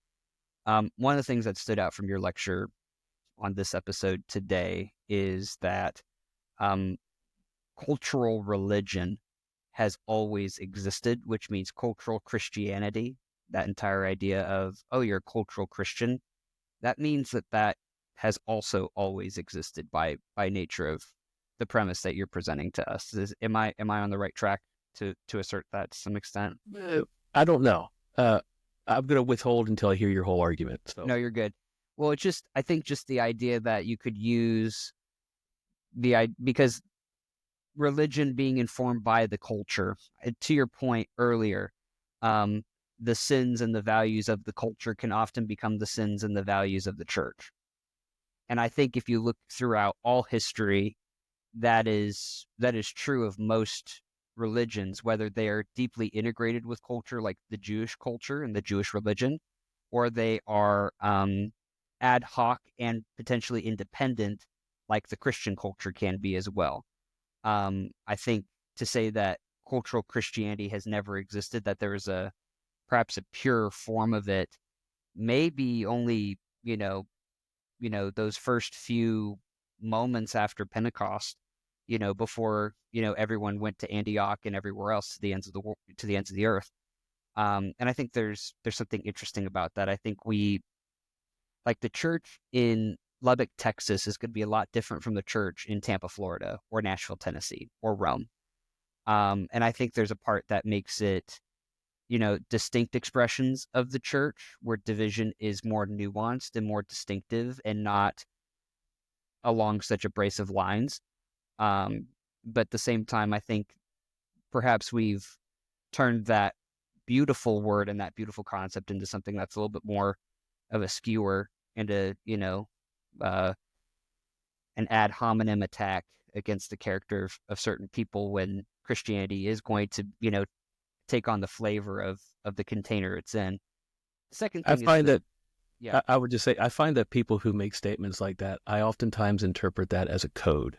One of the things that stood out from your lecture on this episode today is that cultural religion has always existed, which means cultural Christianity, that entire idea of, oh, you're a cultural Christian, that means that has also always existed by nature of the premise that you're presenting to us. Am I on the right track to assert that to some extent? I don't know. I'm going to withhold until I hear your whole argument. So. No, you're good. Well, I think just the idea that you could use because religion being informed by the culture, to your point earlier, the sins and the values of the culture can often become the sins and the values of the church. And I think if you look throughout all history, that is true of most religions, whether they are deeply integrated with culture, like the Jewish culture and the Jewish religion, or they are ad hoc and potentially independent, like the Christian culture can be as well. I think to say that cultural Christianity has never existed, that there is perhaps a pure form of it, maybe only, those first few moments after Pentecost, before, everyone went to Antioch and everywhere else to the ends of the world, to the ends of the earth. And I think there's something interesting about that. I think like the church in Lubbock, Texas is going to be a lot different from the church in Tampa, Florida, or Nashville, Tennessee, or Rome. And I think there's a part that makes it, distinct expressions of the church where division is more nuanced and more distinctive and not along such abrasive lines. But at the same time, I think perhaps we've turned that beautiful word and that beautiful concept into something that's a little bit more of a skewer and an ad hominem attack against the character of certain people, when Christianity is going to, take on the flavor of the container it's in. The second thing I would just say, I find that people who make statements like that, I oftentimes interpret that as a code.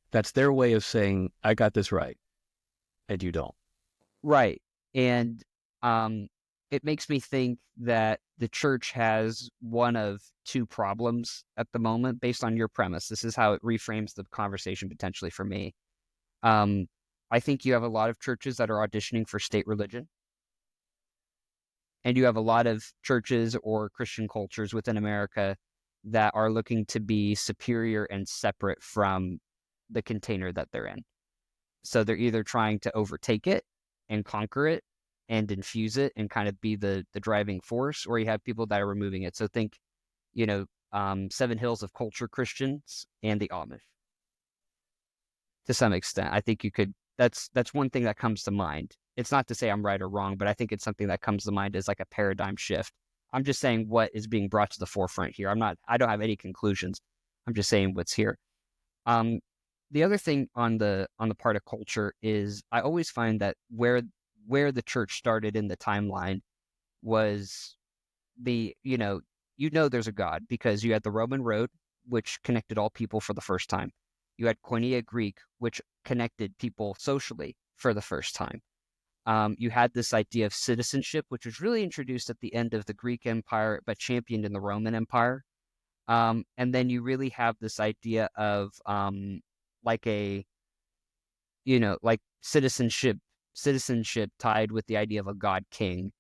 That's their way of saying, I got this right, and you don't. Right. And it makes me think that the church has one of two problems at the moment based on your premise. This is how it reframes the conversation potentially for me. I think you have a lot of churches that are auditioning for state religion. And you have a lot of churches or Christian cultures within America that are looking to be superior and separate from the container that they're in. So they're either trying to overtake it and conquer it and infuse it and kind of be the driving force, or you have people that are removing it. So think, Seven Hills of Culture Christians and the Amish. To some extent, I think you could. That's one thing that comes to mind. It's not to say I'm right or wrong, but I think it's something that comes to mind as like a paradigm shift. I'm just saying what is being brought to the forefront here. I don't have any conclusions. I'm just saying what's here. The other thing on the part of culture is I always find that where the church started in the timeline was there's a God because you had the Roman road, which connected all people for the first time. You had Koinonia Greek, which connected people socially for the first time. You had this idea of citizenship, which was really introduced at the end of the Greek Empire, but championed in the Roman Empire. And then you really have this idea of like a, like citizenship tied with the idea of a god king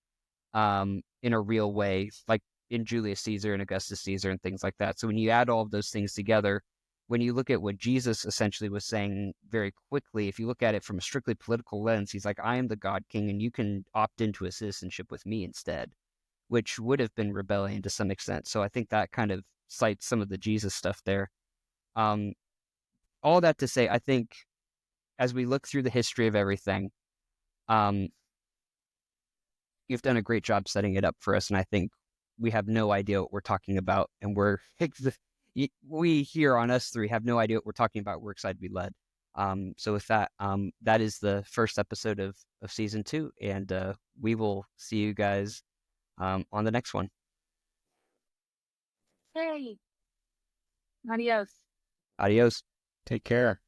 in a real way, like in Julius Caesar and Augustus Caesar and things like that. So when you add all of those things together, when you look at what Jesus essentially was saying very quickly, if you look at it from a strictly political lens, he's like, I am the God King, and you can opt into a citizenship with me instead, which would have been rebellion to some extent. So I think that kind of cites some of the Jesus stuff there. All that to say, I think as we look through the history of everything, you've done a great job setting it up for us, and I think we have no idea what we're talking about, and we here on Us Three have no idea what we're talking about. We're excited to be led. So with that, that is the first episode of season 2, and we will see you guys on the next one. Hey, adios. Adios. Take care.